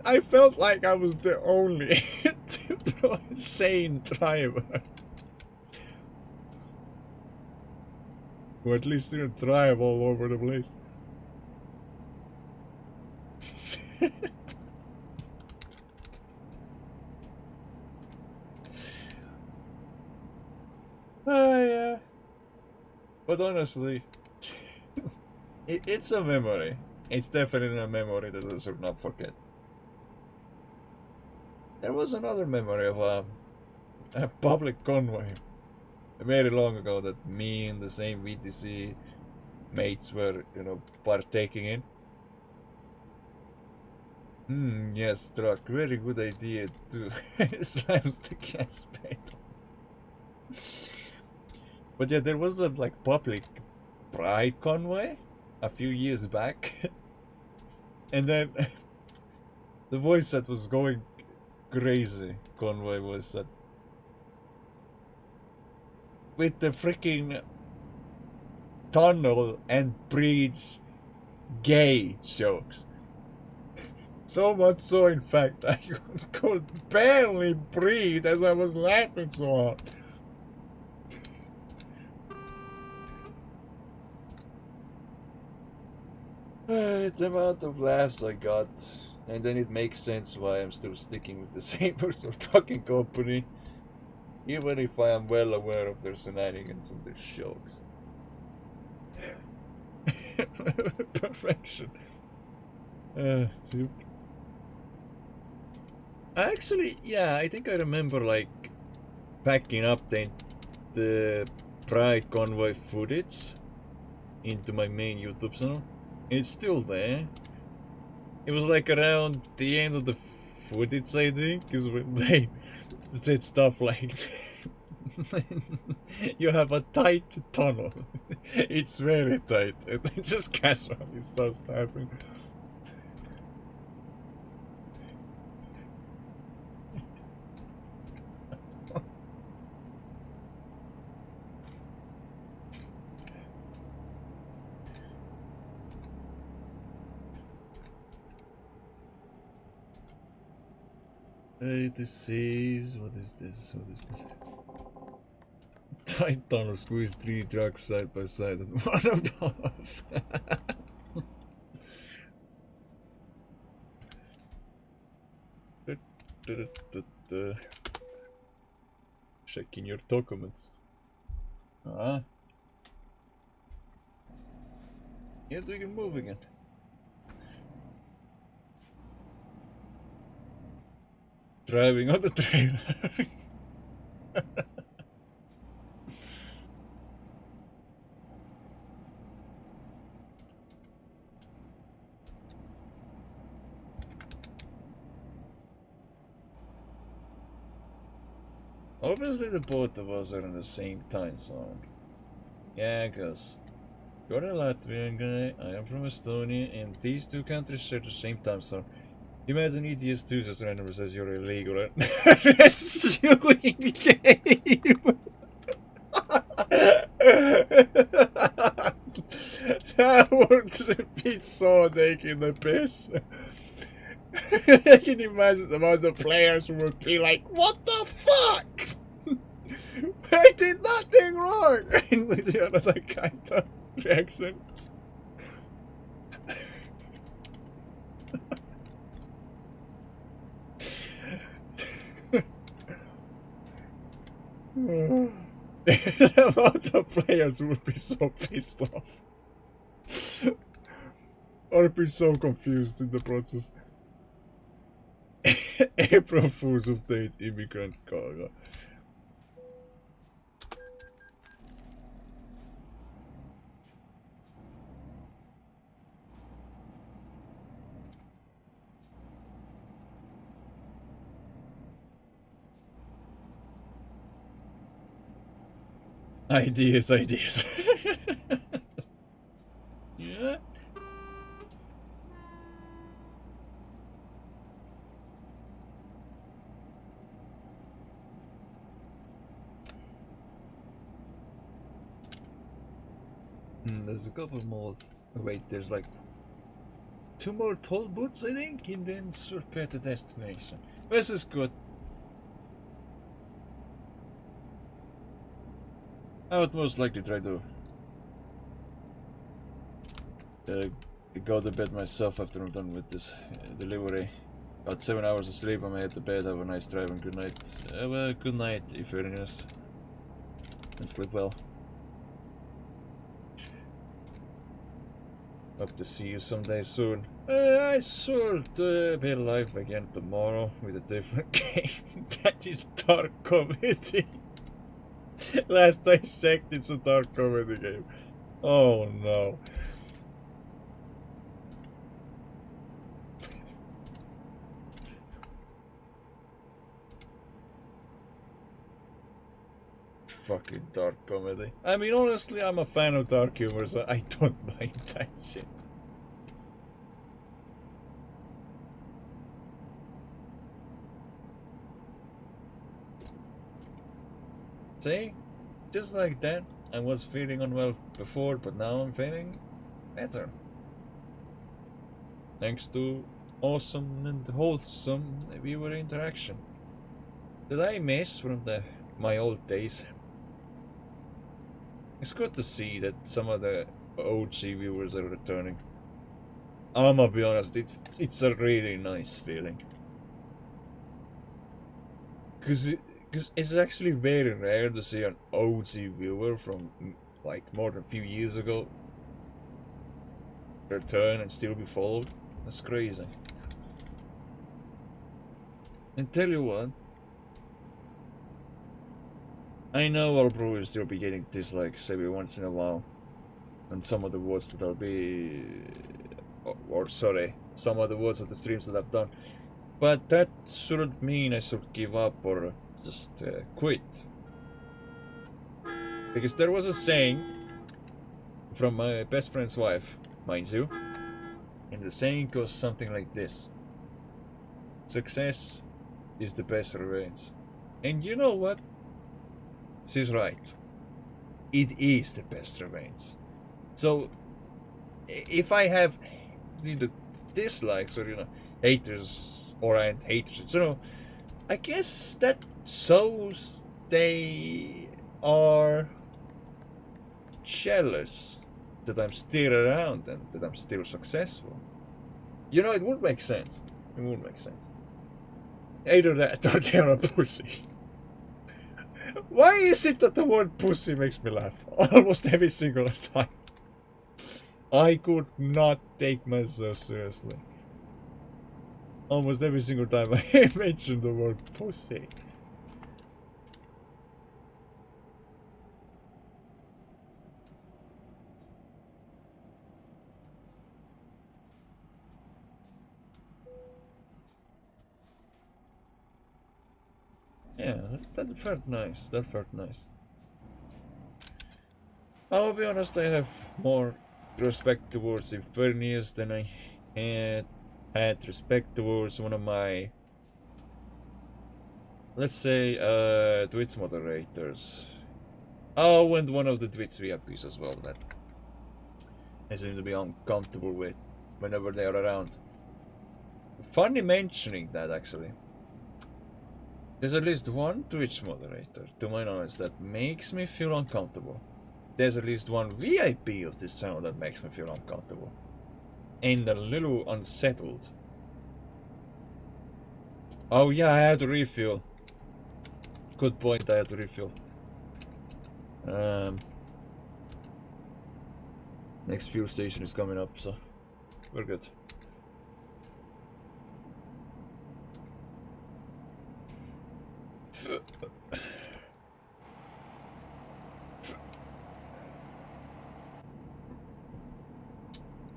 I felt like I was the only sane driver. Or at least didn't drive all over the place. Yeah. But honestly, it's a memory. It's definitely a memory that I should not forget. There was another memory of a public convoy very long ago that me and the same VTC mates were, partaking in. Yes, truck. Very good idea to slams the gas pedal. But yeah, there was a public pride convoy a few years back, and then the voice that was going crazy convoy was that with the freaking tunnel and breeds gay jokes. So much so, in fact, I could barely breathe as I was laughing so hard. The amount of laughs I got, and then it makes sense why I'm still sticking with the same virtual trucking company, even if I am well aware of their shenanigans and their jokes. Perfection. Actually, yeah, I think I remember backing up the Pride Convoy footage into my main YouTube channel. It's still there. It was like around the end of the footage, I think, is when they said stuff like you have a tight tunnel. It's very tight. It just casually starts happening. This is... what is this? What is this? Tight tunnel, squeeze 3 trucks side by side and one above. Checking your documents. Yeah, we can move again. Driving on the trailer. Obviously the both of us are in the same time zone. Yeah, cause you're a Latvian guy, I am from Estonia, and these two countries share the same time zone. Imagine ETS2 just randomly says you're illegal and rescuing game. That would be so naked the piss. I can imagine the amount of players who would be like, what the fuck? I did nothing wrong! You know, that kind of reaction. The amount of players would be so pissed off. Or be so confused in the process. April Fool's update, immigrant cargo. Ideas. Yeah. There's a couple more. Wait, there's like 2 more toll booths, I think, and then surpass the destination. This is good. I would most likely try to go to bed myself after I'm done with this delivery. Got 7 hours of sleep, I'm head to bed, have a nice drive and good night. Well, good night, if you're in this. And sleep well. Hope to see you someday soon. I should be alive again tomorrow with a different game. That is dark comedy. Last I checked, it's a dark comedy game. Oh no. Fucking dark comedy. I mean, honestly, I'm a fan of dark humor, so I don't mind that shit. See? Just like that, I was feeling unwell before, but now I'm feeling better. Thanks to awesome and wholesome viewer interaction that I miss from my old days. It's good to see that some of the OG viewers are returning. I'm gonna be honest, it's a really nice feeling. Because it's actually very rare to see an OG viewer from like more than a few years ago return and still be followed. That's crazy. And tell you what, I know I'll probably still be getting dislikes every once in a while, and some of the words that I'll be, or sorry, some of the words of the streams that I've done. But that shouldn't mean I should give up or just quit. Because there was a saying from my best friend's wife, mind you, and the saying goes something like this: success is the best revenge. And you know what? She's right. It is the best revenge. So, if I have dislikes or haters or haters, I guess that shows they are jealous that I'm still around and that I'm still successful. It would make sense. It would make sense. Either that or they're a pussy. Why is it that the word pussy makes me laugh almost every single time? I could not take myself seriously. Almost every single time I mention the word pussy. Yeah, that felt nice. That felt nice. I'll be honest, I have more respect towards Infernius than I had respect towards one of my, let's say, Twitch moderators. Oh, and one of the Twitch VIPs as well that I seem to be uncomfortable with whenever they are around. Funny mentioning that, actually. There's at least one Twitch moderator, to my knowledge, that makes me feel uncomfortable. There's at least one VIP of this channel that makes me feel uncomfortable. And a little unsettled. Oh yeah, I had to refill. Good point, I had to refill. Next fuel station is coming up, so we're good.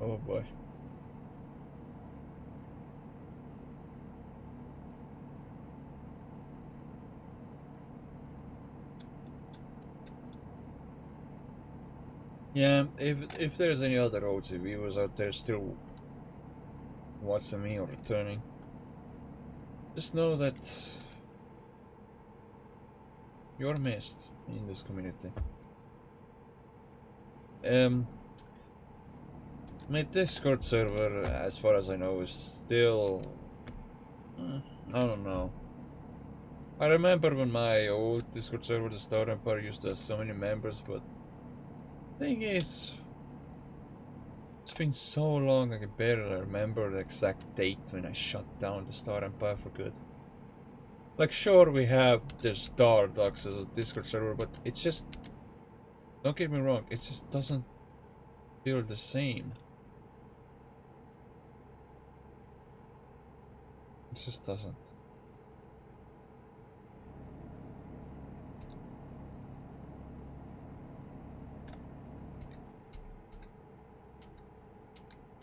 Oh boy. Yeah, if there's any other OG viewers out there still watching me or returning, just know that you're missed in this community. My Discord server, as far as I know, is still... I don't know. I remember when my old Discord server, the Star Empire, used to have so many members, but thing is, it's been so long I can barely remember the exact date when I shut down the Star Empire for good. Like, sure, we have the Star Dogs as a Discord server, but it's just... Don't get me wrong, it just doesn't feel the same. It just doesn't.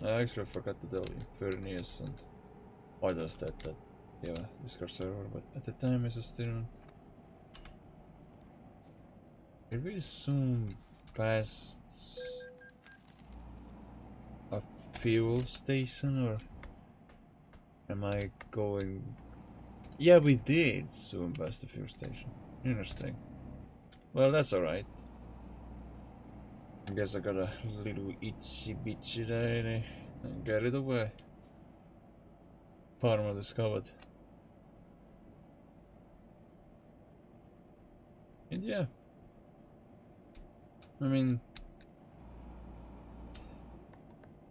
I actually forgot to tell you, Furnius and why does that yeah, Discord server, but at the time it's still... Did we soon past a fuel station, or am I going... Yeah, we did soon past the fuel station. Interesting. Well, that's alright. I guess I got a little itchy bitchy there and get it away. Parma discovered. And yeah. I mean,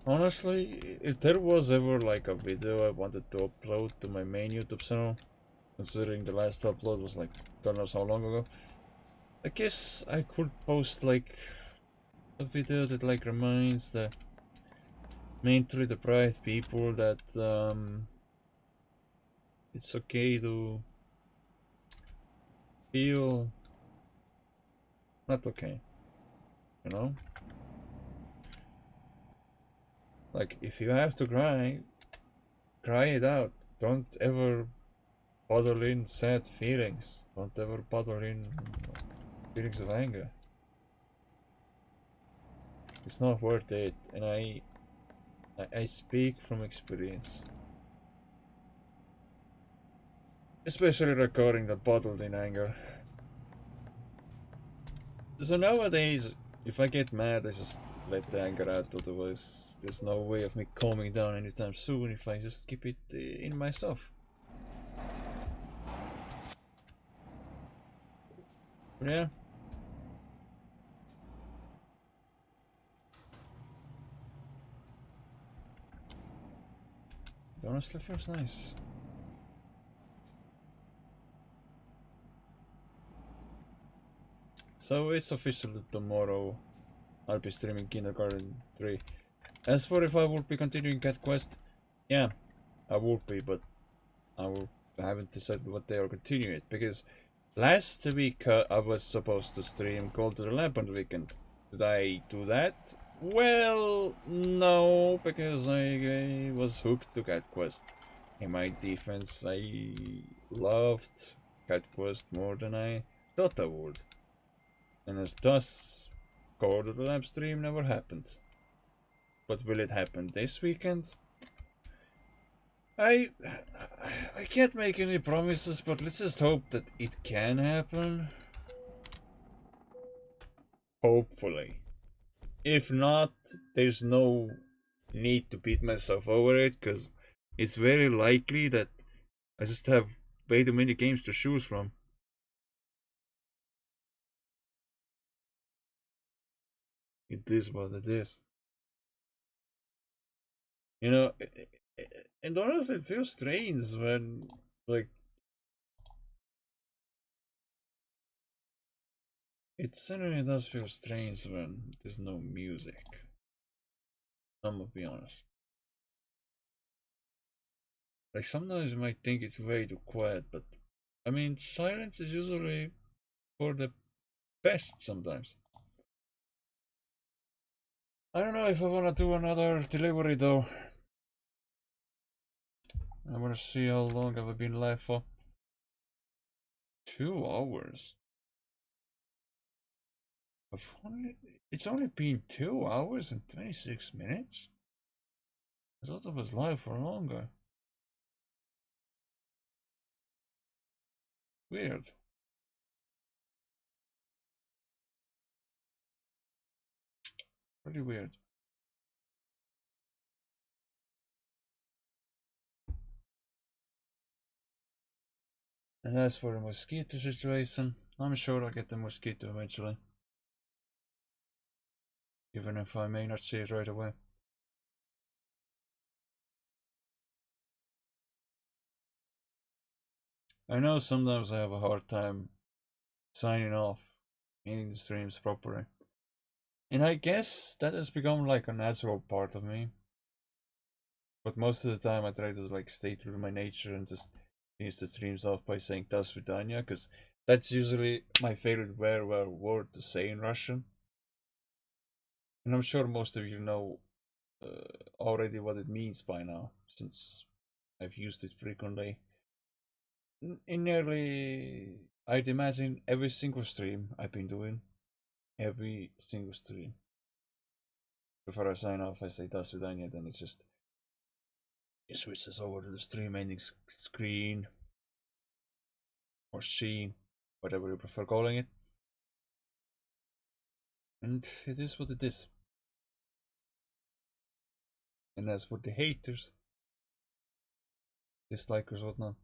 honestly, if there was ever like a video I wanted to upload to my main YouTube channel, considering the last upload was like God knows how long ago, I guess I could post like a video that like reminds the mentally deprived people that it's okay to feel not okay, you know? Like, if you have to cry, cry it out. Don't ever bottle in sad feelings. Don't ever bottle in feelings of anger. It's not worth it, and I speak from experience. Especially regarding the bottled in anger. So nowadays, if I get mad, I just let the anger out, otherwise there's no way of me calming down anytime soon if I just keep it in myself. But yeah. It honestly feels nice. So it's official that tomorrow I'll be streaming Kindergarten 3. As for if I will be continuing Cat Quest, yeah, I will be, but I haven't decided what day I'll continue it, because last week I was supposed to stream Call to the Lamp on the weekend. Did I do that? Well, no, because I was hooked to Cat Quest. In my defense, I loved Cat Quest more than I thought I would. And as thus, Call to the Lamp stream never happened. But will it happen this weekend? I I can't make any promises, but let's just hope that it can happen. Hopefully. If not, there's no need to beat myself over it, because it's very likely that I just have way too many games to choose from. It is what it is. You know, and honestly, it feels strange when, like, it certainly does feel strange when there's no music. I'm gonna be honest. Like, sometimes you might think it's way too quiet, but I mean, silence is usually for the best sometimes. I don't know if I wanna do another delivery though. I wanna see how long have I been live for. 2 hours. It's only been 2 hours and 26 minutes? I thought I was live for longer. Weird. Pretty weird. And as for the mosquito situation, I'm sure I'll get the mosquito eventually. Even if I may not see it right away. I know sometimes I have a hard time signing off, ending the streams properly. And I guess that has become like a natural part of me. But most of the time I try to like stay true to my nature and just finish the streams off by saying "Das Vidanya," because that's usually my favorite word to say in Russian. And I'm sure most of you know already what it means by now, since I've used it frequently. In nearly, I'd imagine, every single stream I've been doing. Every single stream. Before I sign off, I say "Das Vidanya," then it switches over to the stream ending screen or scene, whatever you prefer calling it. And it is what it is. And as for the haters, dislikers, whatnot,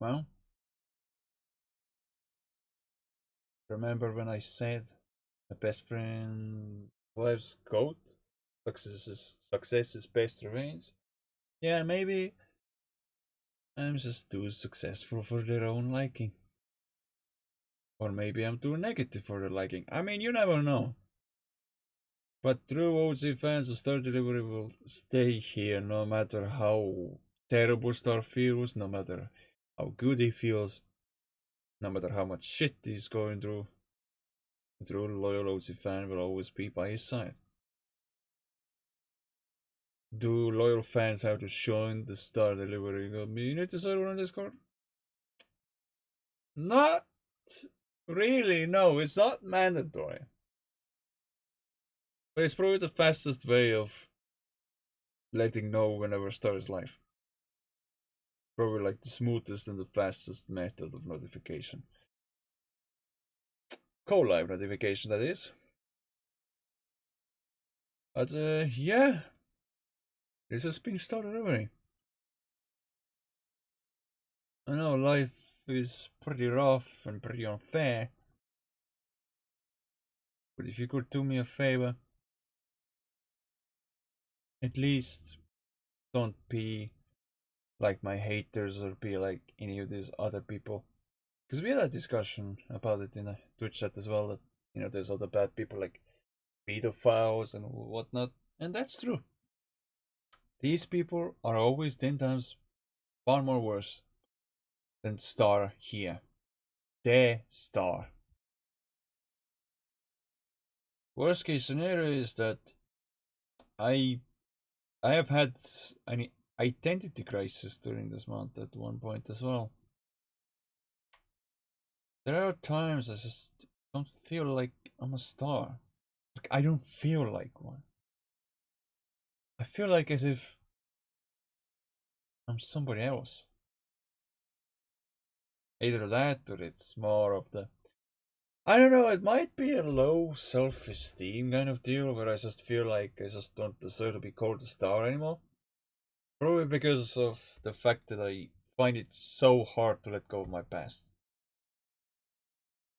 well, remember when I said my best friend life's goat? Success is best revenge. Yeah, maybe I'm just too successful for their own liking. Or maybe I'm too negative for their liking. I mean, you never know. But true OG fans of Star Delivery will stay here no matter how terrible Star feels, no matter how good he feels, no matter how much shit he's going through. The true loyal OG fan will always be by his side. do loyal fans have to join the Star Delivery community server on Discord? Not really, no, it's not mandatory. But it's probably the fastest way of letting know whenever Star is live. Probably like the smoothest and the fastest method of notification. Co-live notification, that is. But yeah, this has been Star Delivery. I know life is pretty rough and pretty unfair. But if you could do me a favor, at least don't be like my haters or be like any of these other people. Because we had a discussion about it in a Twitch chat as well, that, you know, there's other bad people like pedophiles and whatnot. And that's true. These people are always 10 times far more worse than Star here. The Star. Worst case scenario is that I have had an identity crisis during this month at one point as well. There are times I just don't feel like I'm a star. Like, I don't feel like one. I feel like as if I'm somebody else. Either that or it's more of the, I don't know, it might be a low self-esteem kind of deal where I just feel like I just don't deserve to be called a star anymore. Probably because of the fact that I find it so hard to let go of my past.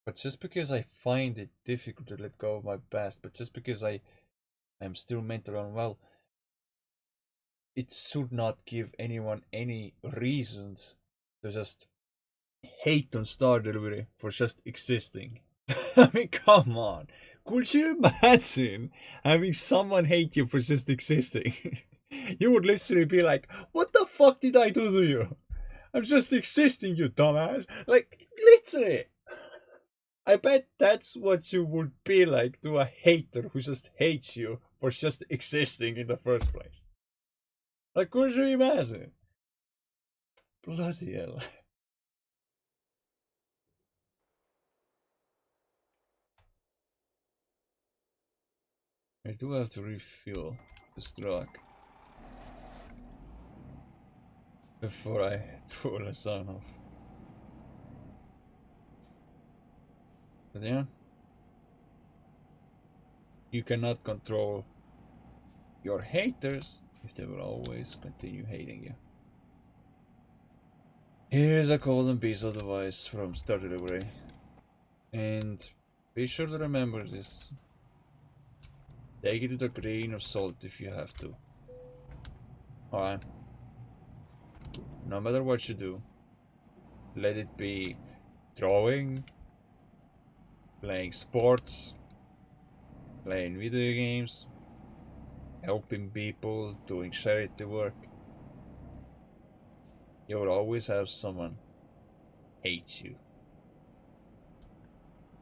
But just because I find it difficult to let go of my past, but just because I am still mentally unwell, it should not give anyone any reasons to just hate on Star Delivery for just existing. I mean, come on. Could you imagine having someone hate you for just existing? You would literally be like, what the fuck did I do to you? I'm just existing, you dumbass. Like, literally. I bet that's what you would be like to a hater who just hates you for just existing in the first place. Like, could you imagine? Bloody hell. I do have to refuel this truck before I pull the sun off. But yeah, you cannot control your haters if they will always continue hating you. Here's a golden piece of advice from Star Delivery. And be sure to remember this. Take it with a grain of salt if you have to. Alright. No matter what you do, let it be drawing, playing sports, playing video games, helping people, doing charity work. You will always have someone hate you.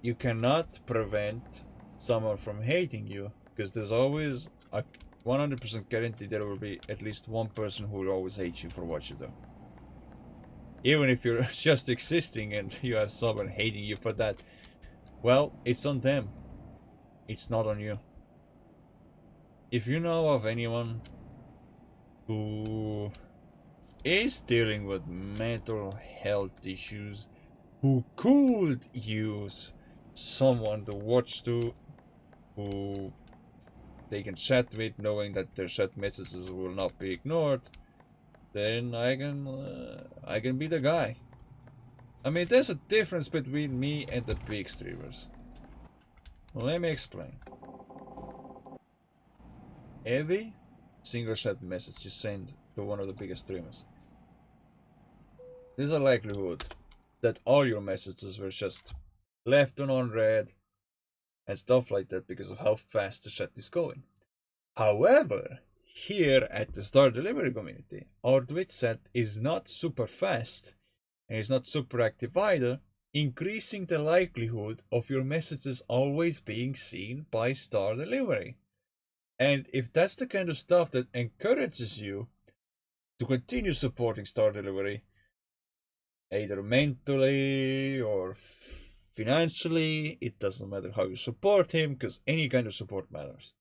You cannot prevent someone from hating you, because there's always a 100% guarantee there will be at least one person who will always hate you for what you do. Even if you're just existing and you have someone hating you for that, well, it's on them. It's not on you. If you know of anyone who is dealing with mental health issues, who could use someone to watch to, who they can chat with, knowing that their chat messages will not be ignored, then I can be the guy. I mean, there's a difference between me and the big streamers. Let me explain. Every single chat message you send to one of the biggest streamers, there's a likelihood that all your messages were just left on unread and stuff like that because of how fast the chat is going. However, here at the Star Delivery community, our Twitch chat is not super fast and is not super active either, increasing the likelihood of your messages always being seen by Star Delivery. And if that's the kind of stuff that encourages you to continue supporting Star Delivery, either mentally or financially, it doesn't matter how you support him, because any kind of support matters.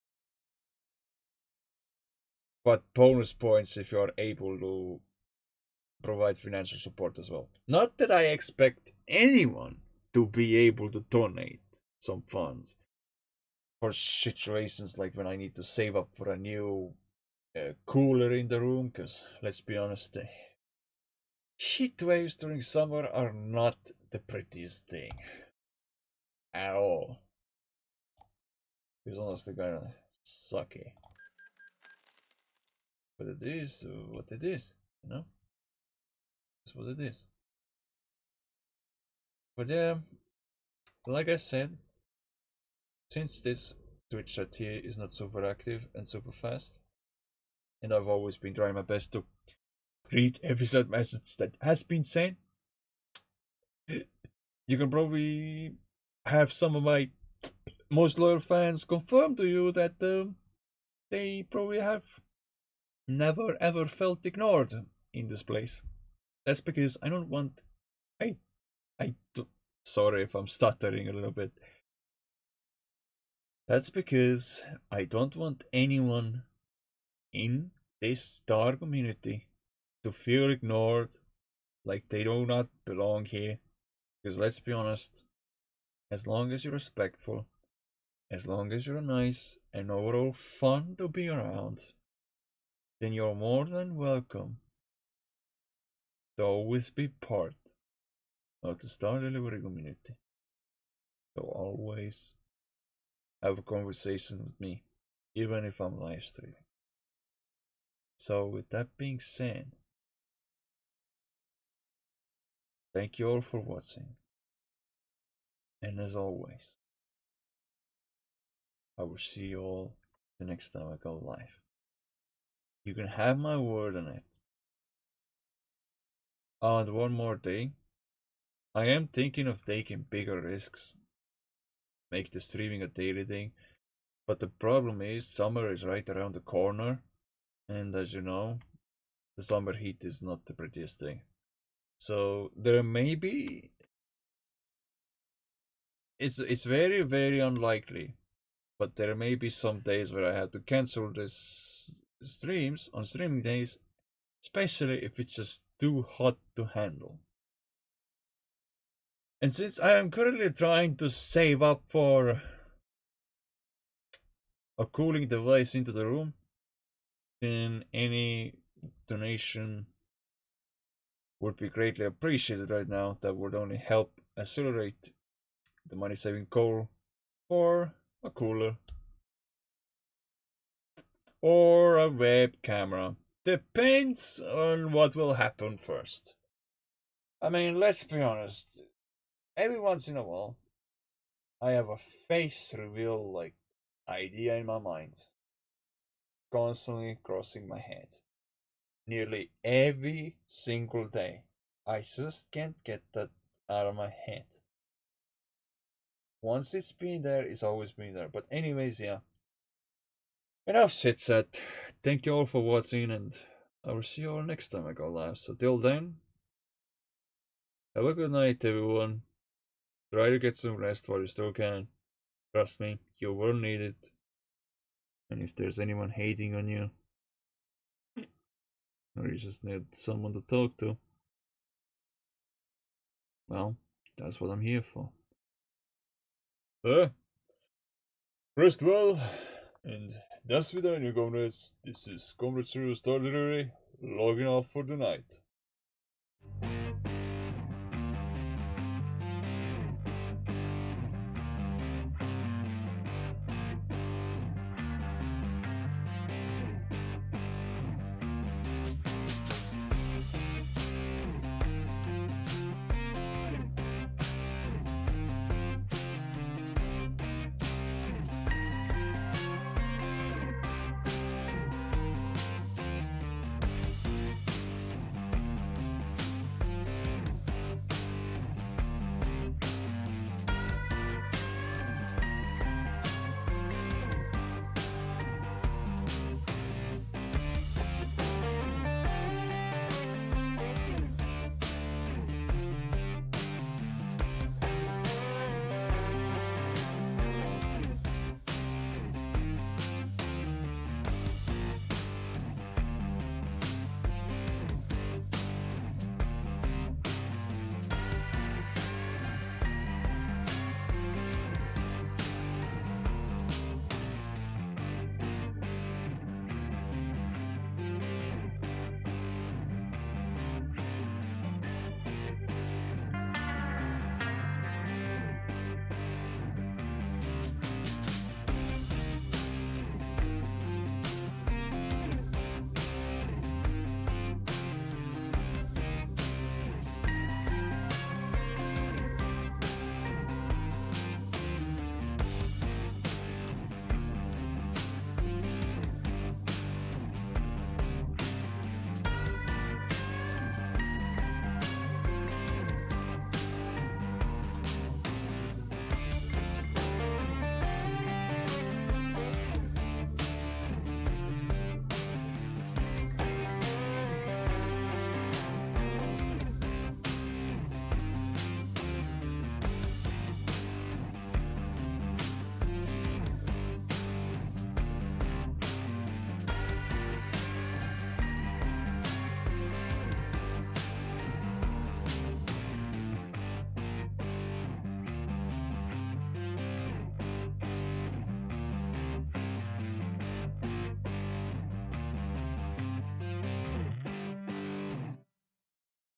But bonus points if you are able to provide financial support as well. Not that I expect anyone to be able to donate some funds for situations like when I need to save up for a new cooler in the room, because let's be honest, the heat waves during summer are not the prettiest thing at all. It's honestly kind of sucky. But it is what it is, you know? It's what it is. But yeah, like I said, since this Twitch chat here is not super active and super fast, and I've always been trying my best to read every sad message that has been sent, you can probably have some of my most loyal fans confirm to you that they probably have never ever felt ignored in this place. That's because I don't want. I do, sorry if I'm stuttering a little bit. That's because I don't want anyone in this star community to feel ignored, like they do not belong here. Because let's be honest, as long as you're respectful, as long as you're nice and overall fun to be around, then you're more than welcome to always be part of the Star Delivery community. So always have a conversation with me, even if I'm live streaming. So with that being said, thank you all for watching. And as always, I will see you all the next time I go live. You can have my word on it. Oh, and one more thing. I am thinking of taking bigger risks. Make the streaming a daily thing. But the problem is, summer is right around the corner. And as you know, the summer heat is not the prettiest thing. So there may be. It's very, very unlikely. But there may be some days where I have to cancel this streams on streaming days, especially if it's just too hot to handle. And since I am currently trying to save up for a cooling device into the room, then any donation would be greatly appreciated right now. That would only help accelerate the money saving goal for a cooler or a web camera. Depends on what will happen first. I mean, let's be honest. Every once in a while, I have a face reveal like idea in my mind, constantly crossing my head. Nearly every single day. I just can't get that out of my head. Once it's been there, it's always been there. But anyways, yeah. Enough shit said. Thank you all for watching, and I will see you all next time I go live. So till then, have a good night, everyone. Try to get some rest while you still can. Trust me, you will need it. And if there's anyone hating on you, or you just need someone to talk to, well, that's what I'm here for. Rest well, and до свидания, comrades. This is Comrade Zero Star Delivery, logging off for the night.